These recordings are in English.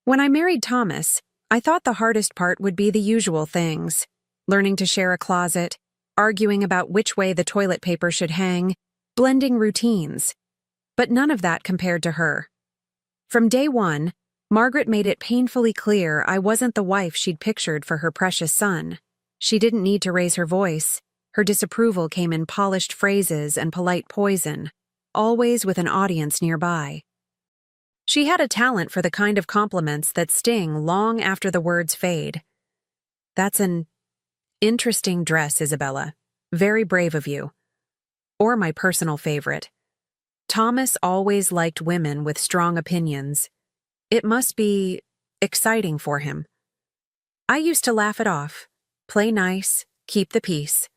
When I married Thomas, I thought the hardest part would be the usual things: learning to share a closet, arguing about which way the toilet paper should hang, blending routines. But none of that compared to her. From day one, Margaret made it painfully clear I wasn't the wife she'd pictured for her precious son. She didn't need to raise her voice. Her disapproval came in polished phrases and polite poison, always with an audience nearby. She had a talent for the kind of compliments that sting long after the words fade. "That's an interesting dress, Isabella. Very brave of you." Or my personal favorite: "Thomas always liked women with strong opinions. It must be exciting for him." I used to laugh it off, play nice, keep the peace.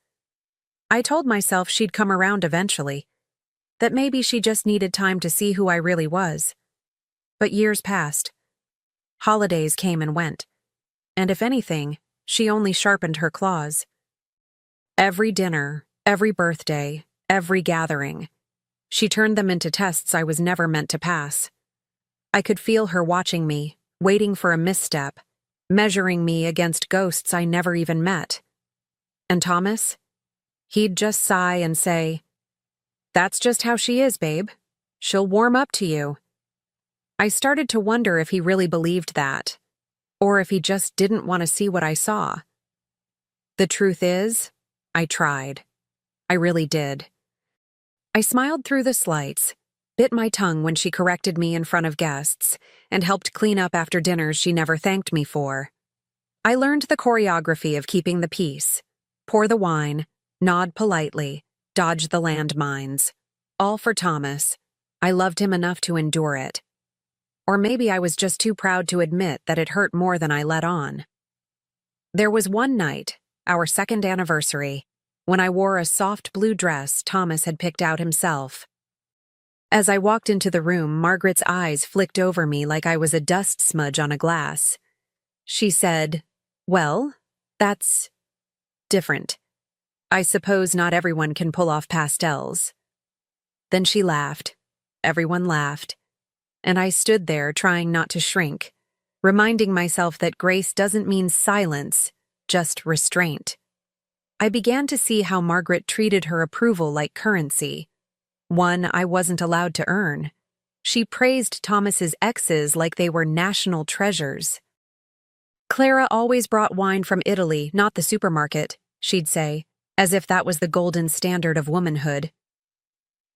I told myself she'd come around eventually, that maybe she just needed time to see who I really was. But years passed. Holidays came and went, and if anything, she only sharpened her claws. Every dinner, every birthday, every gathering, she turned them into tests I was never meant to pass. I could feel her watching me, waiting for a misstep, measuring me against ghosts I never even met. And Thomas? He'd just sigh and say, "That's just how she is, babe. She'll warm up to you." I started to wonder if he really believed that, or if he just didn't want to see what I saw. The truth is, I tried. I really did. I smiled through the slights, bit my tongue when she corrected me in front of guests, and helped clean up after dinners she never thanked me for. I learned the choreography of keeping the peace: pour the wine, nod politely, dodge the landmines. All for Thomas. I loved him enough to endure it. Or maybe I was just too proud to admit that it hurt more than I let on. There was one night, our second anniversary, when I wore a soft blue dress Thomas had picked out himself. As I walked into the room, Margaret's eyes flicked over me like I was a dust smudge on a glass. She said, "Well, that's different. I suppose not everyone can pull off pastels." Then she laughed. Everyone laughed. And I stood there trying not to shrink, reminding myself that grace doesn't mean silence, just restraint. I began to see how Margaret treated her approval like currency, one I wasn't allowed to earn. She praised Thomas's exes like they were national treasures. "Clara always brought wine from Italy, not the supermarket," she'd say, as if that was the golden standard of womanhood.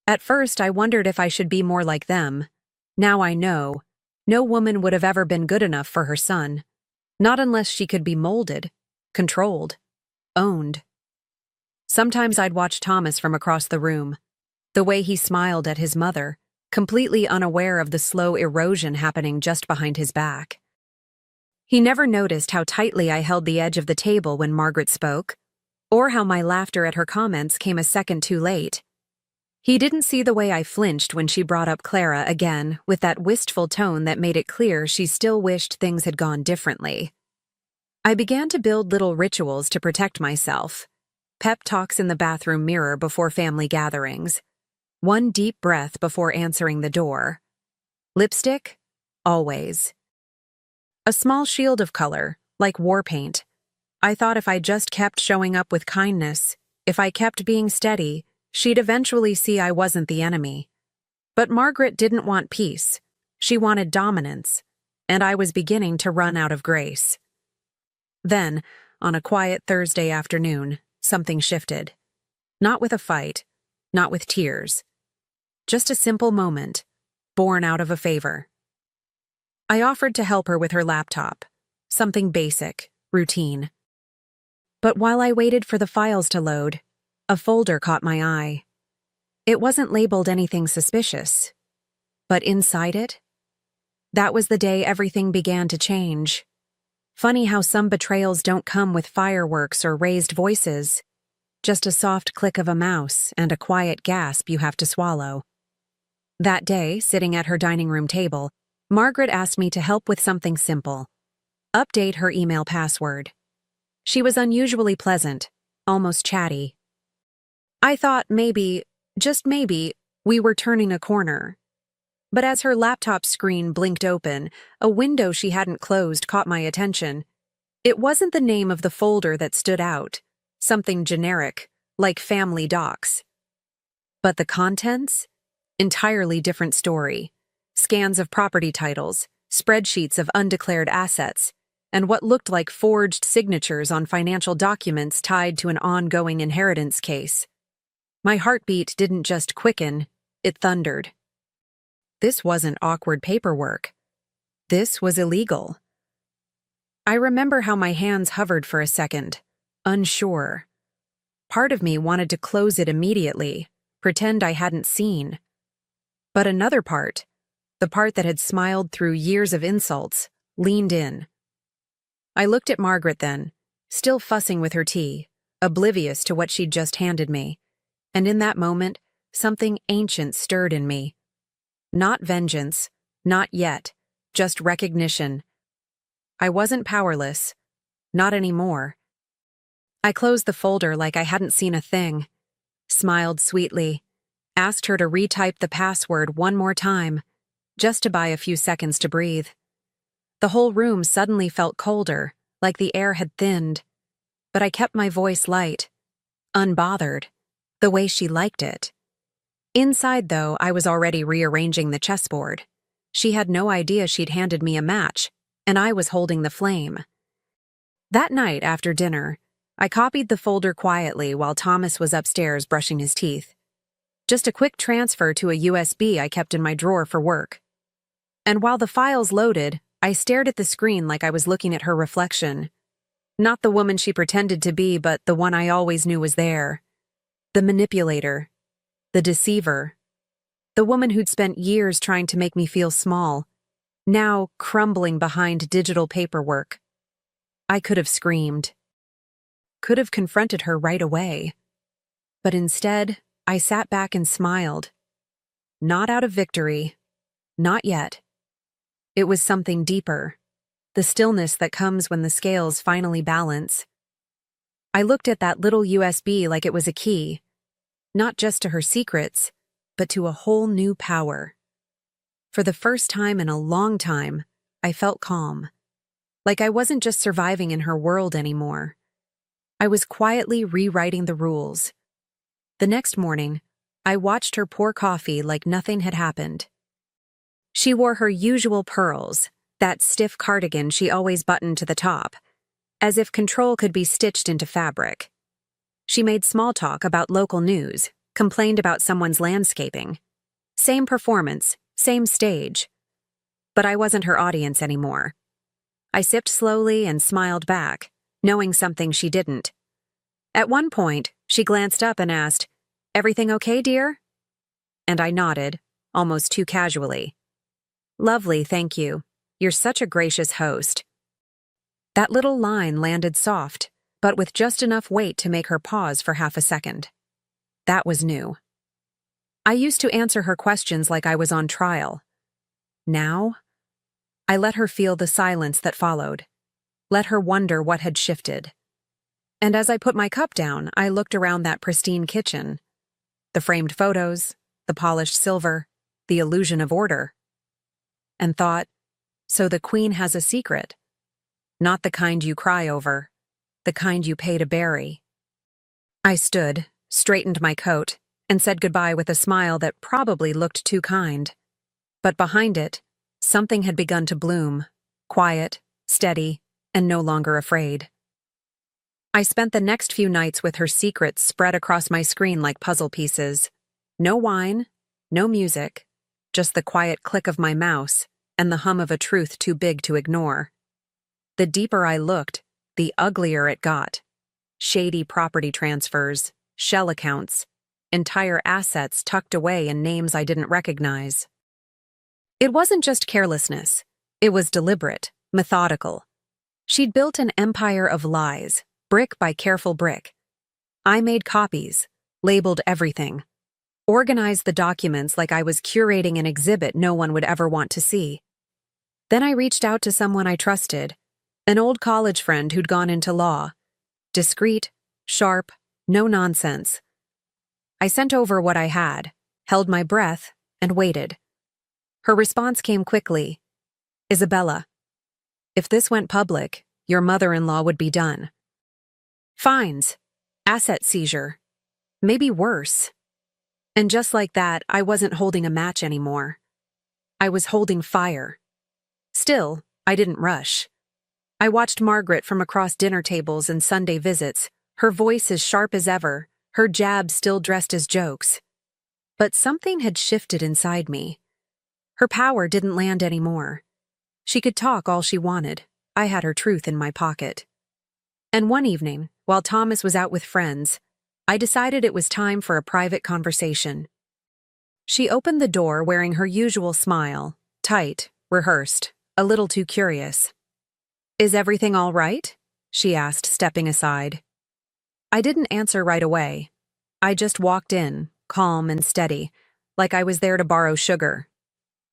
At first, I wondered if I should be more like them. Now I know, no woman would have ever been good enough for her son. Not unless she could be molded, controlled, owned. Sometimes I'd watch Thomas from across the room, the way he smiled at his mother, completely unaware of the slow erosion happening just behind his back. He never noticed how tightly I held the edge of the table when Margaret spoke, or how my laughter at her comments came a second too late. He didn't see the way I flinched when she brought up Clara again, with that wistful tone that made it clear she still wished things had gone differently. I began to build little rituals to protect myself. Pep talks in the bathroom mirror before family gatherings. One deep breath before answering the door. Lipstick? Always. A small shield of color, like war paint. I thought if I just kept showing up with kindness, if I kept being steady, she'd eventually see I wasn't the enemy. But Margaret didn't want peace. She wanted dominance, and I was beginning to run out of grace. Then, on a quiet Thursday afternoon, something shifted. Not with a fight, not with tears. Just a simple moment, born out of a favor. I offered to help her with her laptop. Something basic, routine. But while I waited for the files to load, a folder caught my eye. It wasn't labeled anything suspicious, but inside it, that was the day everything began to change. Funny how some betrayals don't come with fireworks or raised voices, just a soft click of a mouse and a quiet gasp you have to swallow. That day, sitting at her dining room table, Margaret asked me to help with something simple: update her email password. She was unusually pleasant, almost chatty. I thought maybe, just maybe, we were turning a corner. But as her laptop screen blinked open, a window she hadn't closed caught my attention. It wasn't the name of the folder that stood out, something generic, like family docs. But the contents? Entirely different story. Scans of property titles, spreadsheets of undeclared assets, and what looked like forged signatures on financial documents tied to an ongoing inheritance case. My heartbeat didn't just quicken, it thundered. This wasn't awkward paperwork. This was illegal. I remember how my hands hovered for a second, unsure. Part of me wanted to close it immediately, pretend I hadn't seen. But another part, the part that had smiled through years of insults, leaned in. I looked at Margaret then, still fussing with her tea, oblivious to what she'd just handed me, and in that moment, something ancient stirred in me. Not vengeance, not yet, just recognition. I wasn't powerless. Not anymore. I closed the folder like I hadn't seen a thing, smiled sweetly, asked her to retype the password one more time, just to buy a few seconds to breathe. The whole room suddenly felt colder, like the air had thinned, but I kept my voice light, unbothered, the way she liked it. Inside, though, I was already rearranging the chessboard. She had no idea she'd handed me a match, and I was holding the flame. That night after dinner, I copied the folder quietly while Thomas was upstairs brushing his teeth. Just a quick transfer to a USB I kept in my drawer for work. And while the files loaded, I stared at the screen like I was looking at her reflection. Not the woman she pretended to be, but the one I always knew was there. The manipulator. The deceiver. The woman who'd spent years trying to make me feel small, now crumbling behind digital paperwork. I could have screamed. Could have confronted her right away. But instead, I sat back and smiled. Not out of victory. Not yet. It was something deeper. The stillness that comes when the scales finally balance. I looked at that little USB like it was a key. Not just to her secrets, but to a whole new power. For the first time in a long time, I felt calm. Like I wasn't just surviving in her world anymore. I was quietly rewriting the rules. The next morning, I watched her pour coffee like nothing had happened. She wore her usual pearls, that stiff cardigan she always buttoned to the top, as if control could be stitched into fabric. She made small talk about local news, complained about someone's landscaping. Same performance, same stage. But I wasn't her audience anymore. I sipped slowly and smiled back, knowing something she didn't. At one point, she glanced up and asked, "Everything okay, dear?" And I nodded, almost too casually. "Lovely, thank you. You're such a gracious host." That little line landed soft, but with just enough weight to make her pause for half a second. That was new. I used to answer her questions like I was on trial. Now, I let her feel the silence that followed, let her wonder what had shifted. And as I put my cup down, I looked around that pristine kitchen. The framed photos, the polished silver, the illusion of order. And thought, so the queen has a secret. Not the kind you cry over, the kind you pay to bury. I stood, straightened my coat, and said goodbye with a smile that probably looked too kind. But behind it, something had begun to bloom, quiet, steady, and no longer afraid. I spent the next few nights with her secrets spread across my screen like puzzle pieces. No wine, no music, just the quiet click of my mouse and the hum of a truth too big to ignore. The deeper I looked, the uglier it got. Shady property transfers, shell accounts, entire assets tucked away in names I didn't recognize. It wasn't just carelessness. It was deliberate, methodical. She'd built an empire of lies, brick by careful brick. I made copies, labeled everything, organized the documents like I was curating an exhibit no one would ever want to see. Then I reached out to someone I trusted, an old college friend who'd gone into law. Discreet, sharp, no nonsense. I sent over what I had, held my breath, and waited. Her response came quickly. Isabella, if this went public, your mother-in-law would be done. Fines, asset seizure, maybe worse. And just like that, I wasn't holding a match anymore. I was holding fire. Still, I didn't rush. I watched Margaret from across dinner tables and Sunday visits, her voice as sharp as ever, her jabs still dressed as jokes. But something had shifted inside me. Her power didn't land anymore. She could talk all she wanted. I had her truth in my pocket. And one evening, while Thomas was out with friends, I decided it was time for a private conversation. She opened the door wearing her usual smile, tight, rehearsed, a little too curious. Is everything all right? She asked, stepping aside. I didn't answer right away. I just walked in, calm and steady, like I was there to borrow sugar.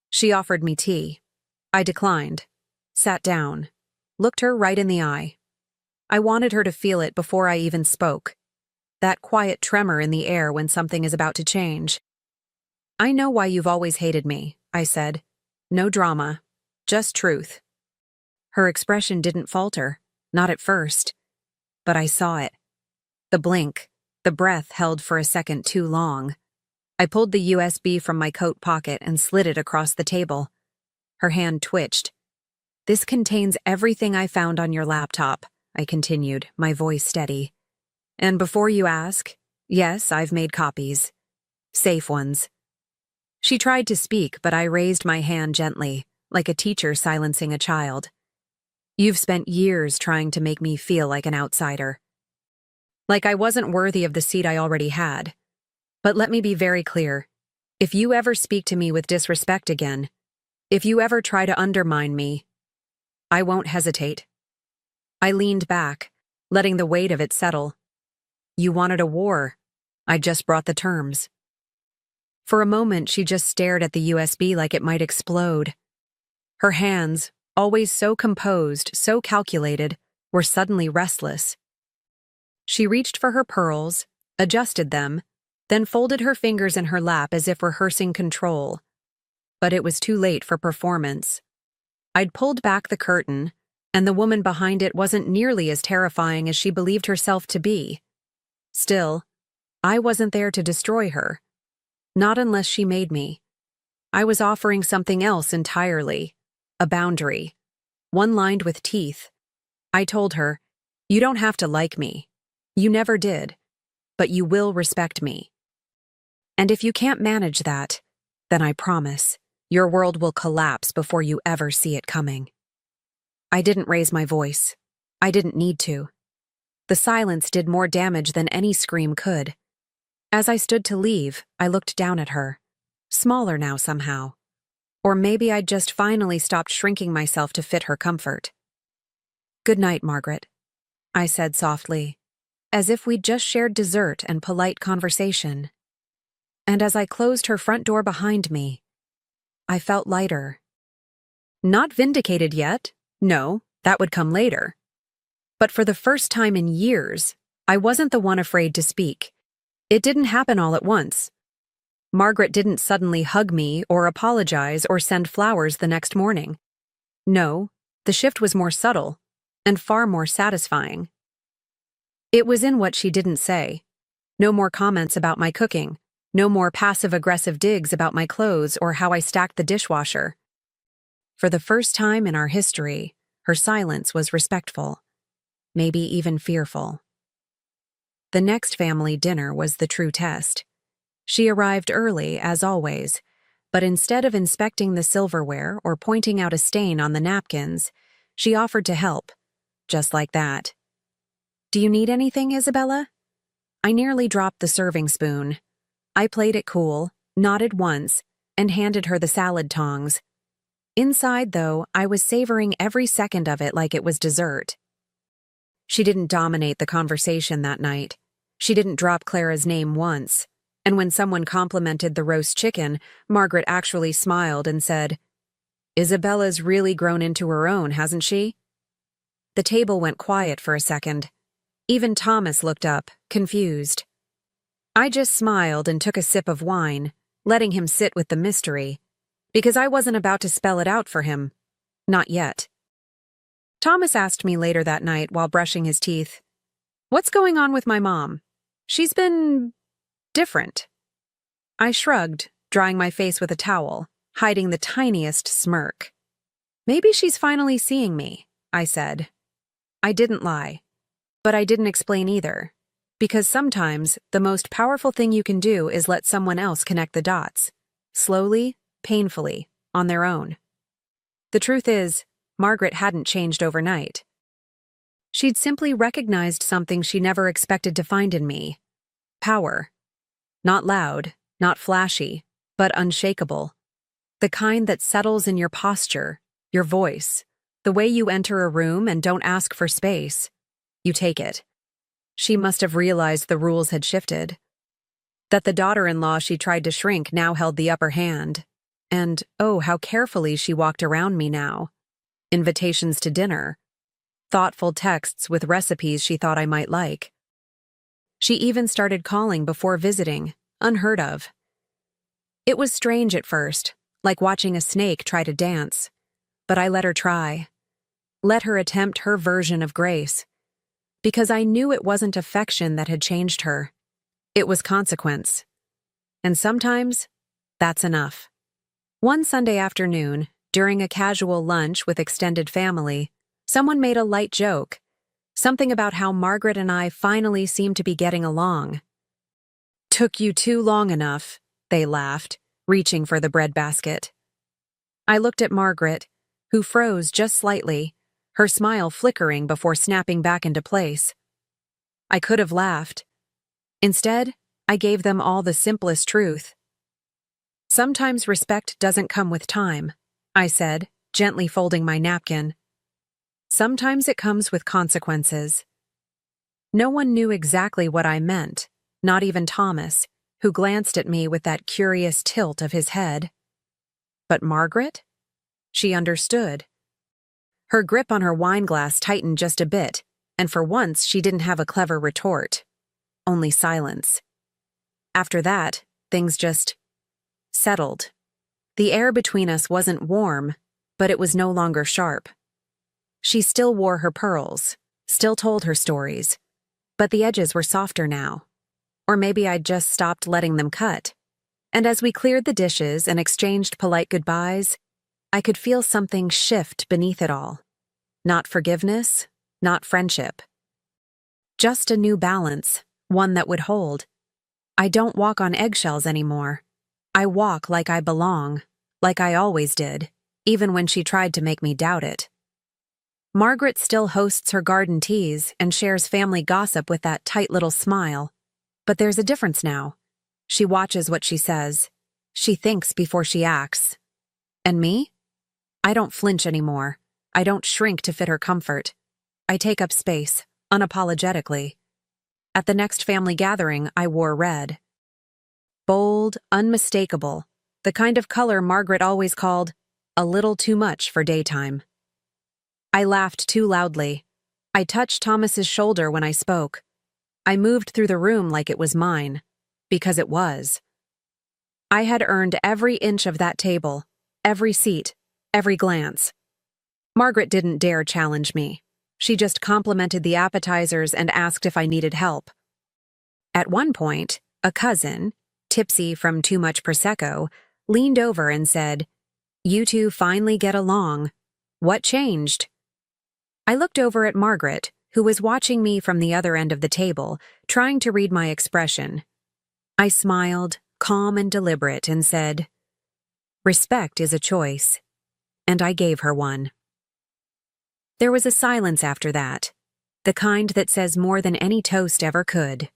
She offered me tea. I declined, sat down, looked her right in the eye. I wanted her to feel it before I even spoke. That quiet tremor in the air when something is about to change. I know why you've always hated me, I said. No drama, just truth. Her expression didn't falter, not at first. But I saw it. The blink, the breath held for a second too long. I pulled the USB from my coat pocket and slid it across the table. Her hand twitched. This contains everything I found on your laptop, I continued, my voice steady. And before you ask, yes, I've made copies. Safe ones. She tried to speak, but I raised my hand gently, like a teacher silencing a child. You've spent years trying to make me feel like an outsider. Like I wasn't worthy of the seat I already had. But let me be very clear. If you ever speak to me with disrespect again, if you ever try to undermine me, I won't hesitate. I leaned back, letting the weight of it settle. You wanted a war. I just brought the terms. For a moment, she just stared at the USB like it might explode. Her hands, always so composed, so calculated, were suddenly restless. She reached for her pearls, adjusted them, then folded her fingers in her lap as if rehearsing control. But it was too late for performance. I'd pulled back the curtain, and the woman behind it wasn't nearly as terrifying as she believed herself to be. Still, I wasn't there to destroy her. Not unless she made me. I was offering something else entirely. A boundary. One lined with teeth. I told her, you don't have to like me. You never did. But you will respect me. And if you can't manage that, then I promise, your world will collapse before you ever see it coming. I didn't raise my voice. I didn't need to. The silence did more damage than any scream could. As I stood to leave, I looked down at her. Smaller now somehow. Or maybe I'd just finally stopped shrinking myself to fit her comfort. Good night, Margaret, I said softly, as if we'd just shared dessert and polite conversation. And as I closed her front door behind me, I felt lighter. Not vindicated yet. No, that would come later. But for the first time in years, I wasn't the one afraid to speak. It didn't happen all at once. Margaret didn't suddenly hug me or apologize or send flowers the next morning. No, the shift was more subtle and far more satisfying. It was in what she didn't say. No more comments about my cooking. No more passive-aggressive digs about my clothes or how I stacked the dishwasher. For the first time in our history, her silence was respectful, maybe even fearful. The next family dinner was the true test. She arrived early, as always, but instead of inspecting the silverware or pointing out a stain on the napkins, she offered to help, just like that. Do you need anything, Isabella? I nearly dropped the serving spoon. I played it cool, nodded once, and handed her the salad tongs. Inside, though, I was savoring every second of it like it was dessert. She didn't dominate the conversation that night. She didn't drop Clara's name once. And when someone complimented the roast chicken, Margaret actually smiled and said, Isabella's really grown into her own, hasn't she? The table went quiet for a second. Even Thomas looked up, confused. I just smiled and took a sip of wine, letting him sit with the mystery, because I wasn't about to spell it out for him. Not yet. Thomas asked me later that night while brushing his teeth, "What's going on with my mom? She's been different." I shrugged, drying my face with a towel, hiding the tiniest smirk. "Maybe she's finally seeing me," I said. I didn't lie, but I didn't explain either, because sometimes the most powerful thing you can do is let someone else connect the dots, slowly, painfully, on their own. The truth is, Margaret hadn't changed overnight. She'd simply recognized something she never expected to find in me: power. Not loud, not flashy, but unshakable. The kind that settles in your posture, your voice, the way you enter a room and don't ask for space. You take it. She must have realized the rules had shifted. That the daughter-in-law she tried to shrink now held the upper hand. And, oh, how carefully she walked around me now. Invitations to dinner. Thoughtful texts with recipes she thought I might like. She even started calling before visiting, unheard of. It was strange at first, like watching a snake try to dance. But I let her try. Let her attempt her version of grace. Because I knew it wasn't affection that had changed her. It was consequence. And sometimes, that's enough. One Sunday afternoon, during a casual lunch with extended family, someone made a light joke. Something about how Margaret and I finally seemed to be getting along. "Took you too long enough," they laughed, reaching for the breadbasket. I looked at Margaret, who froze just slightly, her smile flickering before snapping back into place. I could have laughed. Instead, I gave them all the simplest truth. "Sometimes respect doesn't come with time," I said, gently folding my napkin. "Sometimes it comes with consequences." No one knew exactly what I meant, not even Thomas, who glanced at me with that curious tilt of his head. But Margaret? She understood. Her grip on her wineglass tightened just a bit, and for once she didn't have a clever retort. Only silence. After that, things just settled. The air between us wasn't warm, but it was no longer sharp. She still wore her pearls, still told her stories, but the edges were softer now. Or maybe I'd just stopped letting them cut. And as we cleared the dishes and exchanged polite goodbyes, I could feel something shift beneath it all. Not forgiveness, not friendship. Just a new balance, one that would hold. I don't walk on eggshells anymore. I walk like I belong, like I always did, even when she tried to make me doubt it. Margaret still hosts her garden teas and shares family gossip with that tight little smile. But there's a difference now. She watches what she says. She thinks before she acts. And me? I don't flinch anymore. I don't shrink to fit her comfort. I take up space, unapologetically. At the next family gathering, I wore red. Bold, unmistakable, the kind of color Margaret always called a little too much for daytime. I laughed too loudly. I touched Thomas's shoulder when I spoke. I moved through the room like it was mine, because it was. I had earned every inch of that table, every seat, every glance. Margaret didn't dare challenge me. She just complimented the appetizers and asked if I needed help. At one point, a cousin, tipsy from too much Prosecco, leaned over and said, "You two finally get along. What changed?" I looked over at Margaret, who was watching me from the other end of the table, trying to read my expression. I smiled, calm and deliberate, and said, "Respect is a choice." And I gave her one. There was a silence after that, the kind that says more than any toast ever could.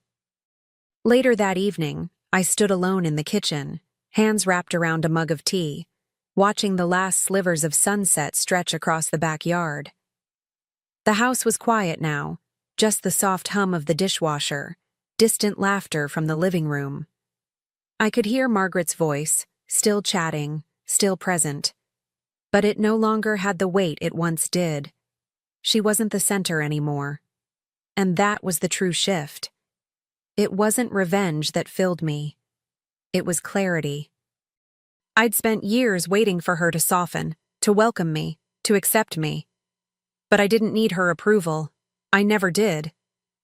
Later that evening, I stood alone in the kitchen, hands wrapped around a mug of tea, watching the last slivers of sunset stretch across the backyard. The house was quiet now, just the soft hum of the dishwasher, distant laughter from the living room. I could hear Margaret's voice, still chatting, still present. But it no longer had the weight it once did. She wasn't the center anymore. And that was the true shift. It wasn't revenge that filled me. It was clarity. I'd spent years waiting for her to soften, to welcome me, to accept me. But I didn't need her approval. I never did.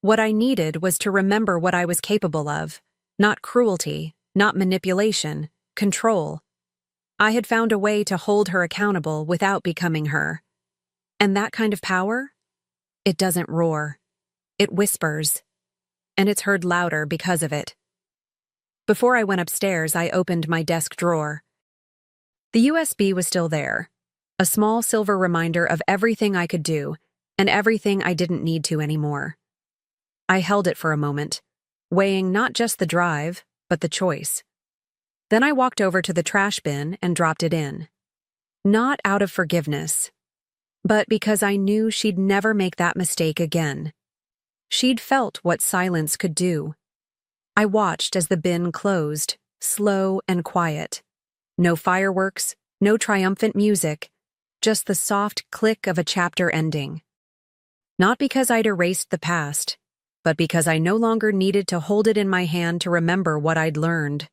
What I needed was to remember what I was capable of. Not cruelty, not manipulation, control. I had found a way to hold her accountable without becoming her. And that kind of power? It doesn't roar. It whispers. And it's heard louder because of it. Before I went upstairs, I opened my desk drawer. The USB was still there. A small silver reminder of everything I could do, and everything I didn't need to anymore. I held it for a moment, weighing not just the drive, but the choice. Then I walked over to the trash bin and dropped it in. Not out of forgiveness, but because I knew she'd never make that mistake again. She'd felt what silence could do. I watched as the bin closed, slow and quiet. No fireworks, no triumphant music, just the soft click of a chapter ending. Not because I'd erased the past, but because I no longer needed to hold it in my hand to remember what I'd learned.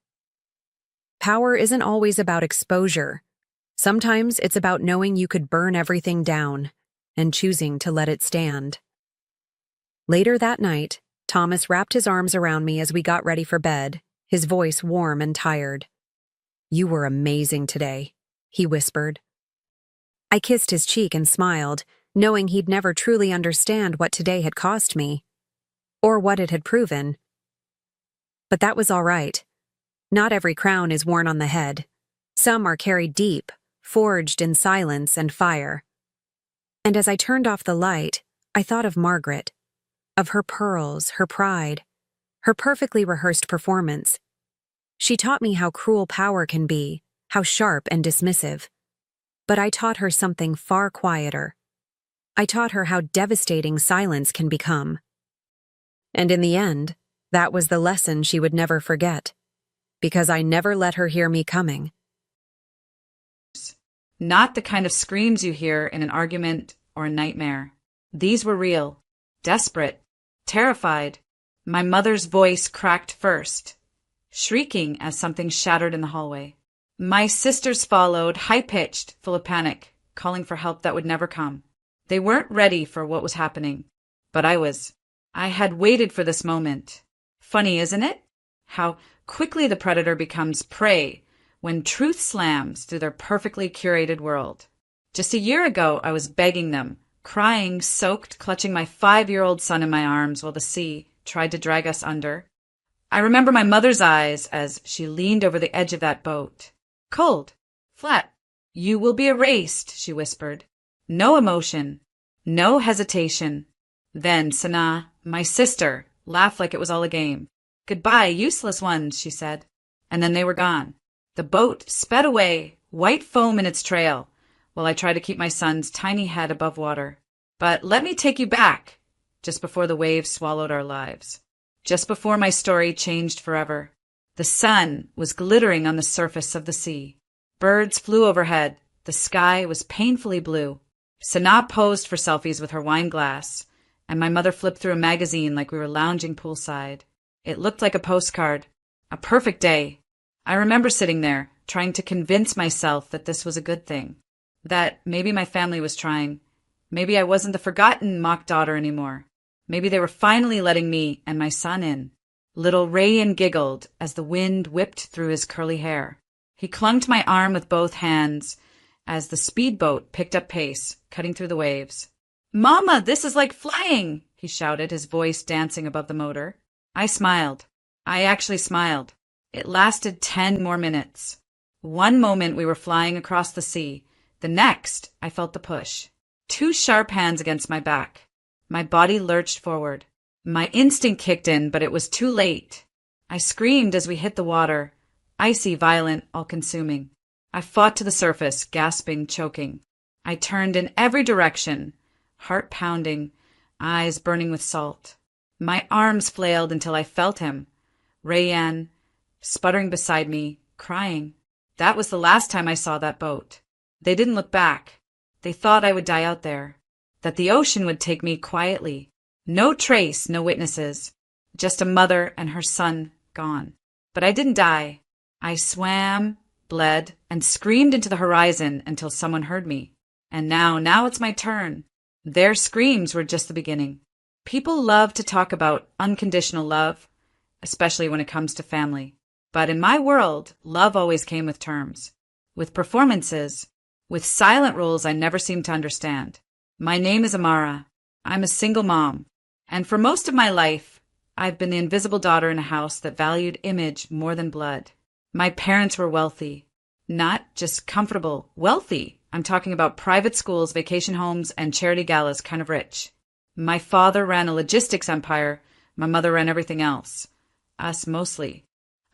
Power isn't always about exposure. Sometimes it's about knowing you could burn everything down and choosing to let it stand. Later that night, Thomas wrapped his arms around me as we got ready for bed, his voice warm and tired. "You were amazing today," he whispered. I kissed his cheek and smiled, knowing he'd never truly understand what today had cost me, or what it had proven. But that was all right. Not every crown is worn on the head. Some are carried deep, forged in silence and fire. And as I turned off the light, I thought of Margaret, of her pearls, her pride, her perfectly rehearsed performance. She taught me how cruel power can be, how sharp and dismissive. But I taught her something far quieter. I taught her how devastating silence can become. And in the end, that was the lesson she would never forget, because I never let her hear me coming. Not the kind of screams you hear in an argument or a nightmare. These were real, desperate, terrified. My mother's voice cracked first, shrieking as something shattered in the hallway. My sisters followed, high-pitched, full of panic, calling for help that would never come. They weren't ready for what was happening, but I was. I had waited for this moment. Funny, isn't it? How quickly the predator becomes prey when truth slams through their perfectly curated world. Just a year ago, I was begging them, crying, soaked, clutching my 5-year-old son in my arms while the sea tried to drag us under. I remember my mother's eyes as she leaned over the edge of that boat. Cold, flat. "You will be erased," she whispered. No emotion, no hesitation. Then Sana, my sister, laughed like it was all a game. "Goodbye, useless ones," she said. And then they were gone. The boat sped away, white foam in its trail, while I tried to keep my son's tiny head above water. But let me take you back, just before the waves swallowed our lives. Just before my story changed forever. The sun was glittering on the surface of the sea. Birds flew overhead. The sky was painfully blue. Sana posed for selfies with her wine glass, and my mother flipped through a magazine like we were lounging poolside. It looked like a postcard. A perfect day. I remember sitting there, trying to convince myself that this was a good thing. That maybe my family was trying. Maybe I wasn't the forgotten mock daughter anymore. Maybe they were finally letting me and my son in. Little Rayan giggled as the wind whipped through his curly hair. He clung to my arm with both hands as the speedboat picked up pace, cutting through the waves. "Mama, this is like flying!" he shouted, his voice dancing above the motor. I smiled. I actually smiled. It lasted 10 more minutes. One moment we were flying across the sea. The next, I felt the push. 2 sharp hands against my back. My body lurched forward. My instinct kicked in, but it was too late. I screamed as we hit the water, icy, violent, all-consuming. I fought to the surface, gasping, choking. I turned in every direction, heart pounding, eyes burning with salt. My arms flailed until I felt him, Rayan, sputtering beside me, crying. That was the last time I saw that boat. They didn't look back. They thought I would die out there, that the ocean would take me quietly. No trace, no witnesses, just a mother and her son gone. But I didn't die. I swam, bled, and screamed into the horizon until someone heard me. And now it's my turn. Their screams were just the beginning. People love to talk about unconditional love, especially when it comes to family. But in my world, love always came with terms, with performances, with silent rules I never seemed to understand. My name is Amara. I'm a single mom. And for most of my life, I've been the invisible daughter in a house that valued image more than blood. My parents were wealthy. Not just comfortable, wealthy. I'm talking about private schools, vacation homes, and charity galas, kind of rich. My father ran a logistics empire. My mother ran everything else. Us mostly.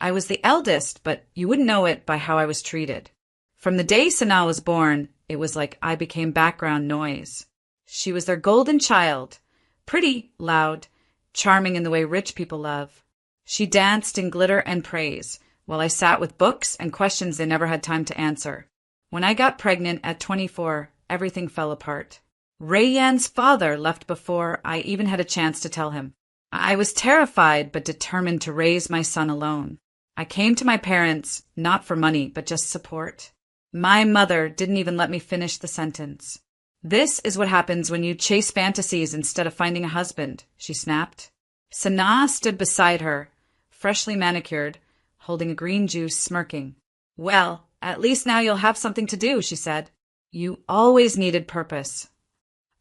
I was the eldest, but you wouldn't know it by how I was treated. From the day Sanaa was born, it was like I became background noise. She was their golden child. Pretty, loud, charming in the way rich people love. She danced in glitter and praise, while I sat with books and questions they never had time to answer. When I got pregnant at 24, everything fell apart. Rayyan's father left before I even had a chance to tell him. I was terrified but determined to raise my son alone. I came to my parents, not for money, but just support. My mother didn't even let me finish the sentence. This is what happens when you chase fantasies instead of finding a husband, she snapped. Sanaa stood beside her, freshly manicured, holding a green juice, smirking. Well, at least now you'll have something to do, she said. You always needed purpose.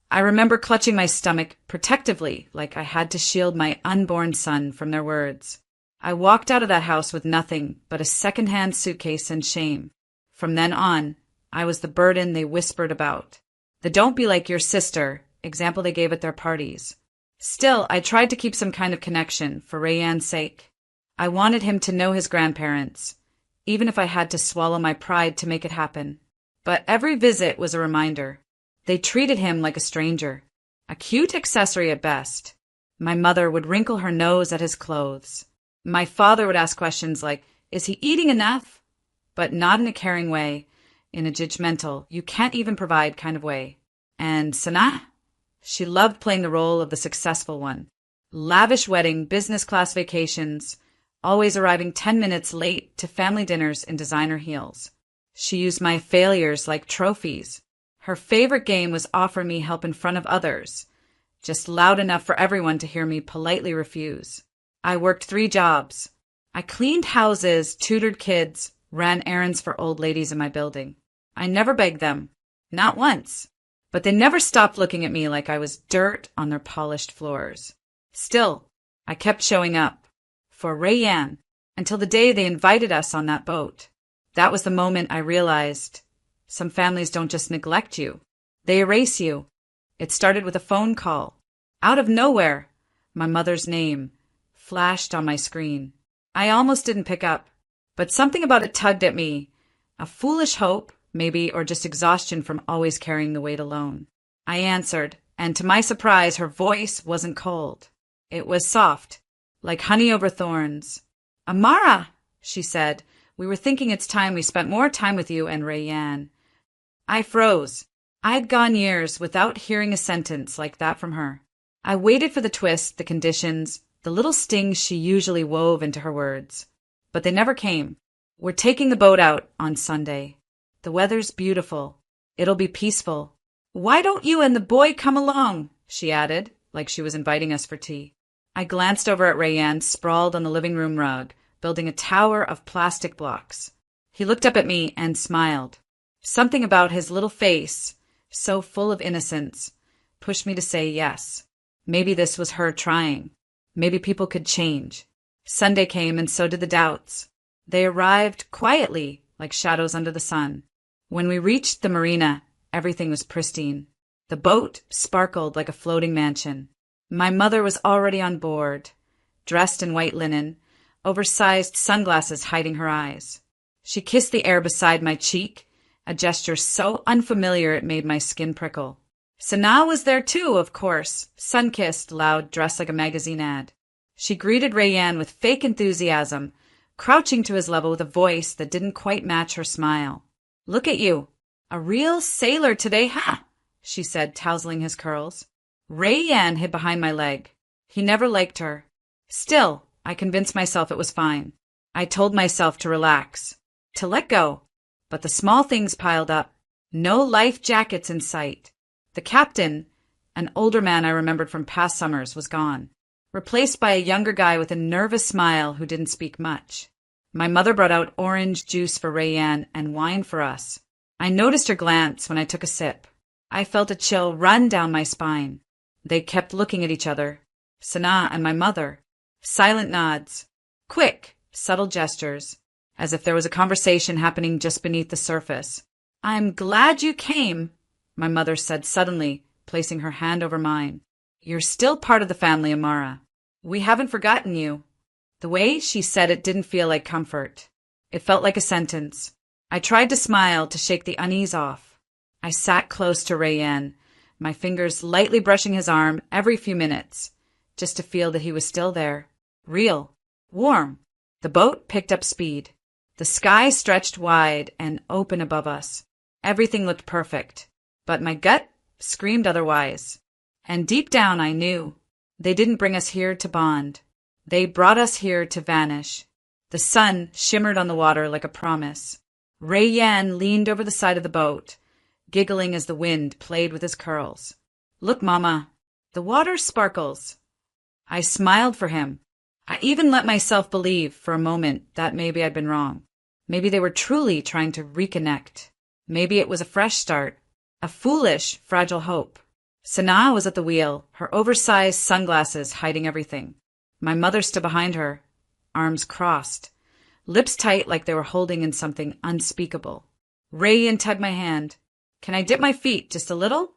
I remember clutching my stomach protectively, like I had to shield my unborn son from their words. I walked out of that house with nothing but a second-hand suitcase and shame. From then on, I was the burden they whispered about. The don't be like your sister example they gave at their parties. Still, I tried to keep some kind of connection for Rayyan's sake. I wanted him to know his grandparents, even if I had to swallow my pride to make it happen. But every visit was a reminder. They treated him like a stranger, a cute accessory at best. My mother would wrinkle her nose at his clothes. My father would ask questions like, is he eating enough? But not in a caring way, in a judgmental, you can't even provide kind of way. And Sanaa? She loved playing the role of the successful one. Lavish wedding, business class vacations, always arriving 10 minutes late to family dinners in designer heels. She used my failures like trophies. Her favorite game was offer me help in front of others, just loud enough for everyone to hear me politely refuse. I worked 3 jobs. I cleaned houses, tutored kids, ran errands for old ladies in my building. I never begged them, not once, but they never stopped looking at me like I was dirt on their polished floors. Still, I kept showing up for Rayyan until the day they invited us on that boat. That was the moment I realized some families don't just neglect you, they erase you. It started with a phone call. Out of nowhere, my mother's name flashed on my screen. I almost didn't pick up, but something about it tugged at me. A foolish hope, maybe, or just exhaustion from always carrying the weight alone. I answered, and to my surprise, her voice wasn't cold. It was soft, like honey over thorns. Amara, she said, we were thinking it's time we spent more time with you and Rayyan. I froze. I'd gone years without hearing a sentence like that from her. I waited for the twist, the conditions, the little stings she usually wove into her words. But they never came. We're taking the boat out on Sunday. The weather's beautiful. It'll be peaceful. Why don't you and the boy come along? She added, like she was inviting us for tea. I glanced over at Rayyan, sprawled on the living room rug, building a tower of plastic blocks. He looked up at me and smiled. Something about his little face, so full of innocence, pushed me to say yes. Maybe this was her trying. Maybe people could change. Sunday came, and so did the doubts. They arrived quietly, like shadows under the sun. When we reached the marina, everything was pristine. The boat sparkled like a floating mansion. My mother was already on board, dressed in white linen, oversized sunglasses hiding her eyes. She kissed the air beside my cheek, a gesture so unfamiliar it made my skin prickle. Sanaa was there too, of course, sun-kissed, loud, dressed like a magazine ad. She greeted Rayyan with fake enthusiasm, crouching to his level with a voice that didn't quite match her smile. Look at you. A real sailor today, ha! She said, tousling his curls. Rayyan hid behind my leg. He never liked her. Still, I convinced myself it was fine. I told myself to relax. to let go. But the small things piled up. No life jackets in sight. The captain, an older man I remembered from past summers, was gone, replaced by a younger guy with a nervous smile who didn't speak much. My mother brought out orange juice for Rayanne and wine for us. I noticed her glance when I took a sip. I felt a chill run down my spine. They kept looking at each other, Sanaa and my mother. Silent nods. Quick, subtle gestures, as if there was a conversation happening just beneath the surface. "I'm glad you came," my mother said suddenly, placing her hand over mine. "You're still part of the family, Amara. We haven't forgotten you." The way she said it didn't feel like comfort. It felt like a sentence. I tried to smile to shake the unease off. I sat close to Rayanne, my fingers lightly brushing his arm every few minutes, just to feel that he was still there. Real. Warm. The boat picked up speed. The sky stretched wide and open above us. Everything looked perfect, but my gut screamed otherwise. And deep down I knew. They didn't bring us here to bond. They brought us here to vanish. The sun shimmered on the water like a promise. Rayanne leaned over the side of the boat, giggling as the wind played with his curls. "Look, Mama, the water sparkles." I smiled for him. I even let myself believe for a moment that maybe I'd been wrong. Maybe they were truly trying to reconnect. Maybe it was a fresh start, a foolish, fragile hope. Sanaa was at the wheel, her oversized sunglasses hiding everything. My mother stood behind her, arms crossed, lips tight like they were holding in something unspeakable. Rayanne tugged my hand. "Can I dip my feet just a little?"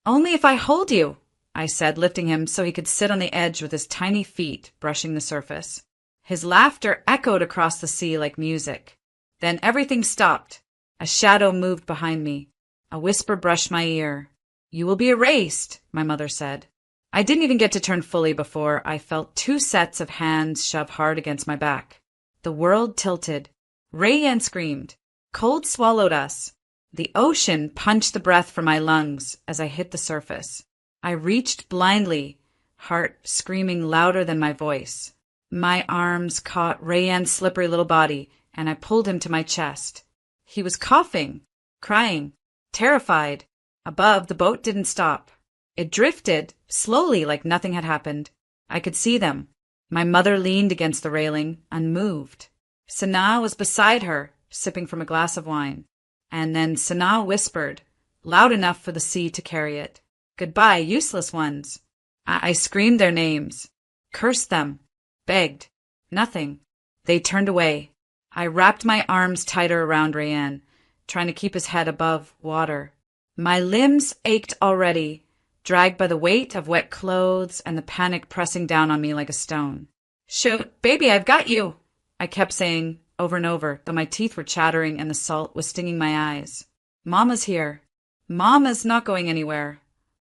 "Only if I hold you," I said, lifting him so he could sit on the edge with his tiny feet brushing the surface. His laughter echoed across the sea like music. Then everything stopped. A shadow moved behind me. A whisper brushed my ear. "You will be erased," my mother said. I didn't even get to turn fully before I felt two sets of hands shove hard against my back. The world tilted. Rayanne screamed. Cold swallowed us. The ocean punched the breath from my lungs as I hit the surface. I reached blindly, heart screaming louder than my voice. My arms caught Rayanne's slippery little body, and I pulled him to my chest. He was coughing, crying, terrified. Above, the boat didn't stop. It drifted, slowly like nothing had happened. I could see them. My mother leaned against the railing, unmoved. Sanaa was beside her, sipping from a glass of wine. And then Sanaa whispered, loud enough for the sea to carry it. "Goodbye, useless ones." I screamed their names, cursed them, begged. Nothing. They turned away. I wrapped my arms tighter around Rayanne, trying to keep his head above water. My limbs ached already, dragged by the weight of wet clothes and the panic pressing down on me like a stone. "Shoot, baby, I've got you," I kept saying over and over, though my teeth were chattering and the salt was stinging my eyes. "Mama's here. Mama's not going anywhere."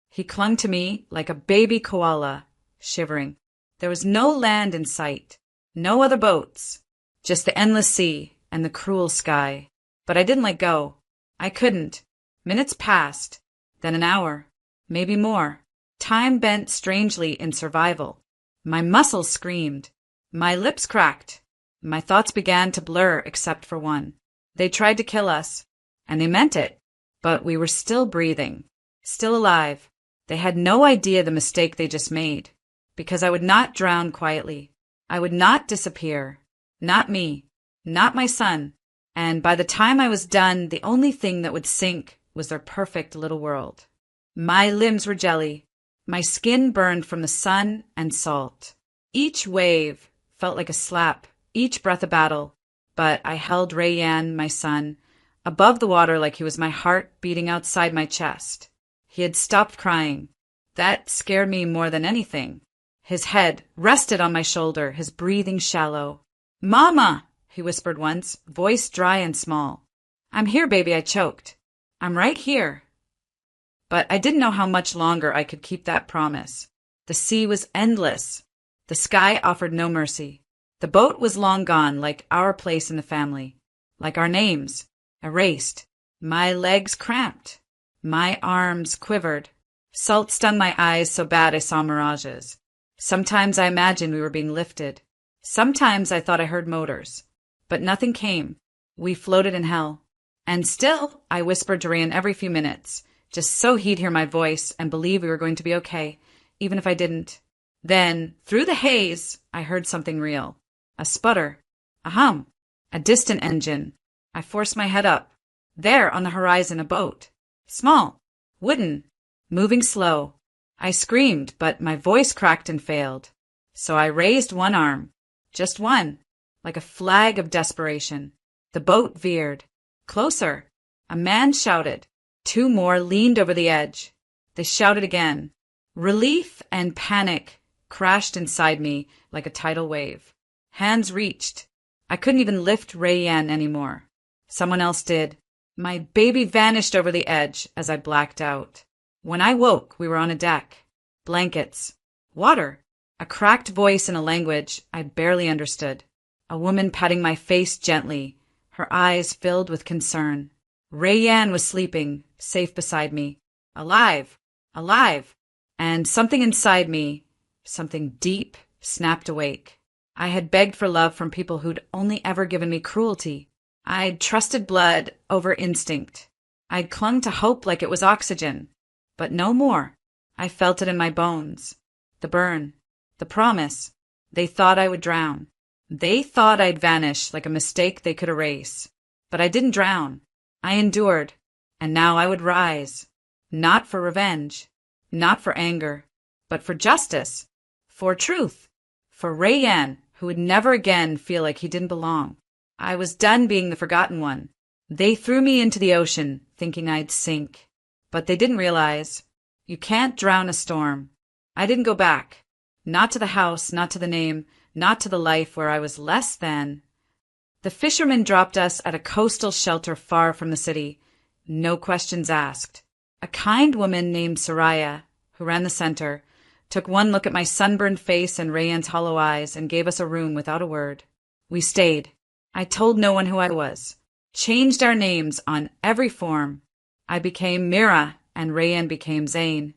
He clung to me like a baby koala, shivering. There was no land in sight, no other boats, just the endless sea and the cruel sky. But I didn't let go. I couldn't. Minutes passed, then an hour, maybe more. Time bent strangely in survival. My muscles screamed. My lips cracked. My thoughts began to blur except for one. They tried to kill us, and they meant it. But we were still breathing, still alive. They had no idea the mistake they just made, because I would not drown quietly. I would not disappear. Not me. Not my son. And by the time I was done, the only thing that would sink was their perfect little world. My limbs were jelly. My skin burned from the sun and salt. Each wave felt like a slap, each breath a battle. But I held Rayanne, my son, above the water like he was my heart beating outside my chest. He had stopped crying. That scared me more than anything. His head rested on my shoulder, his breathing shallow. "Mama!" he whispered once, voice dry and small. "I'm here, baby," I choked. "I'm right here." But I didn't know how much longer I could keep that promise. The sea was endless. The sky offered no mercy. The boat was long gone, like our place in the family, like our names, erased. My legs cramped. My arms quivered. Salt stung my eyes so bad I saw mirages. Sometimes I imagined we were being lifted. Sometimes I thought I heard motors. But nothing came. We floated in hell. And still, I whispered to Ryan every few minutes, just so he'd hear my voice and believe we were going to be okay, even if I didn't. Then, through the haze, I heard something real. A sputter. A hum. A distant engine. I forced my head up. There, on the horizon, a boat. Small. Wooden. Moving slow. I screamed, but my voice cracked and failed. So I raised one arm. Just one. Like a flag of desperation. The boat veered. Closer. A man shouted. Two more leaned over the edge. They shouted again. Relief and panic crashed inside me like a tidal wave. Hands reached. I couldn't even lift Rayanne anymore. Someone else did. My baby vanished over the edge as I blacked out. When I woke, we were on a deck. Blankets. Water. A cracked voice in a language I barely understood. A woman patting my face gently, her eyes filled with concern. Rayanne was sleeping, safe beside me. Alive. Alive. And something inside me, something deep, snapped awake. I had begged for love from people who'd only ever given me cruelty. I'd trusted blood over instinct. I'd clung to hope like it was oxygen. But no more. I felt it in my bones. The burn. The promise. They thought I would drown. They thought I'd vanish like a mistake they could erase. But I didn't drown. I endured. And now I would rise. Not for revenge. Not for anger. But for justice. For truth. For Rayanne, who would never again feel like he didn't belong. I was done being the forgotten one. They threw me into the ocean, thinking I'd sink. But they didn't realize. You can't drown a storm. I didn't go back. Not to the house, not to the name, not to the life where I was less than. The fishermen dropped us at a coastal shelter far from the city. No questions asked. A kind woman named Soraya, who ran the center, took one look at my sunburned face and Rayanne's hollow eyes and gave us a room without a word. We stayed. I told no one who I was. Changed our names on every form. I became Mira and Rayanne became Zane.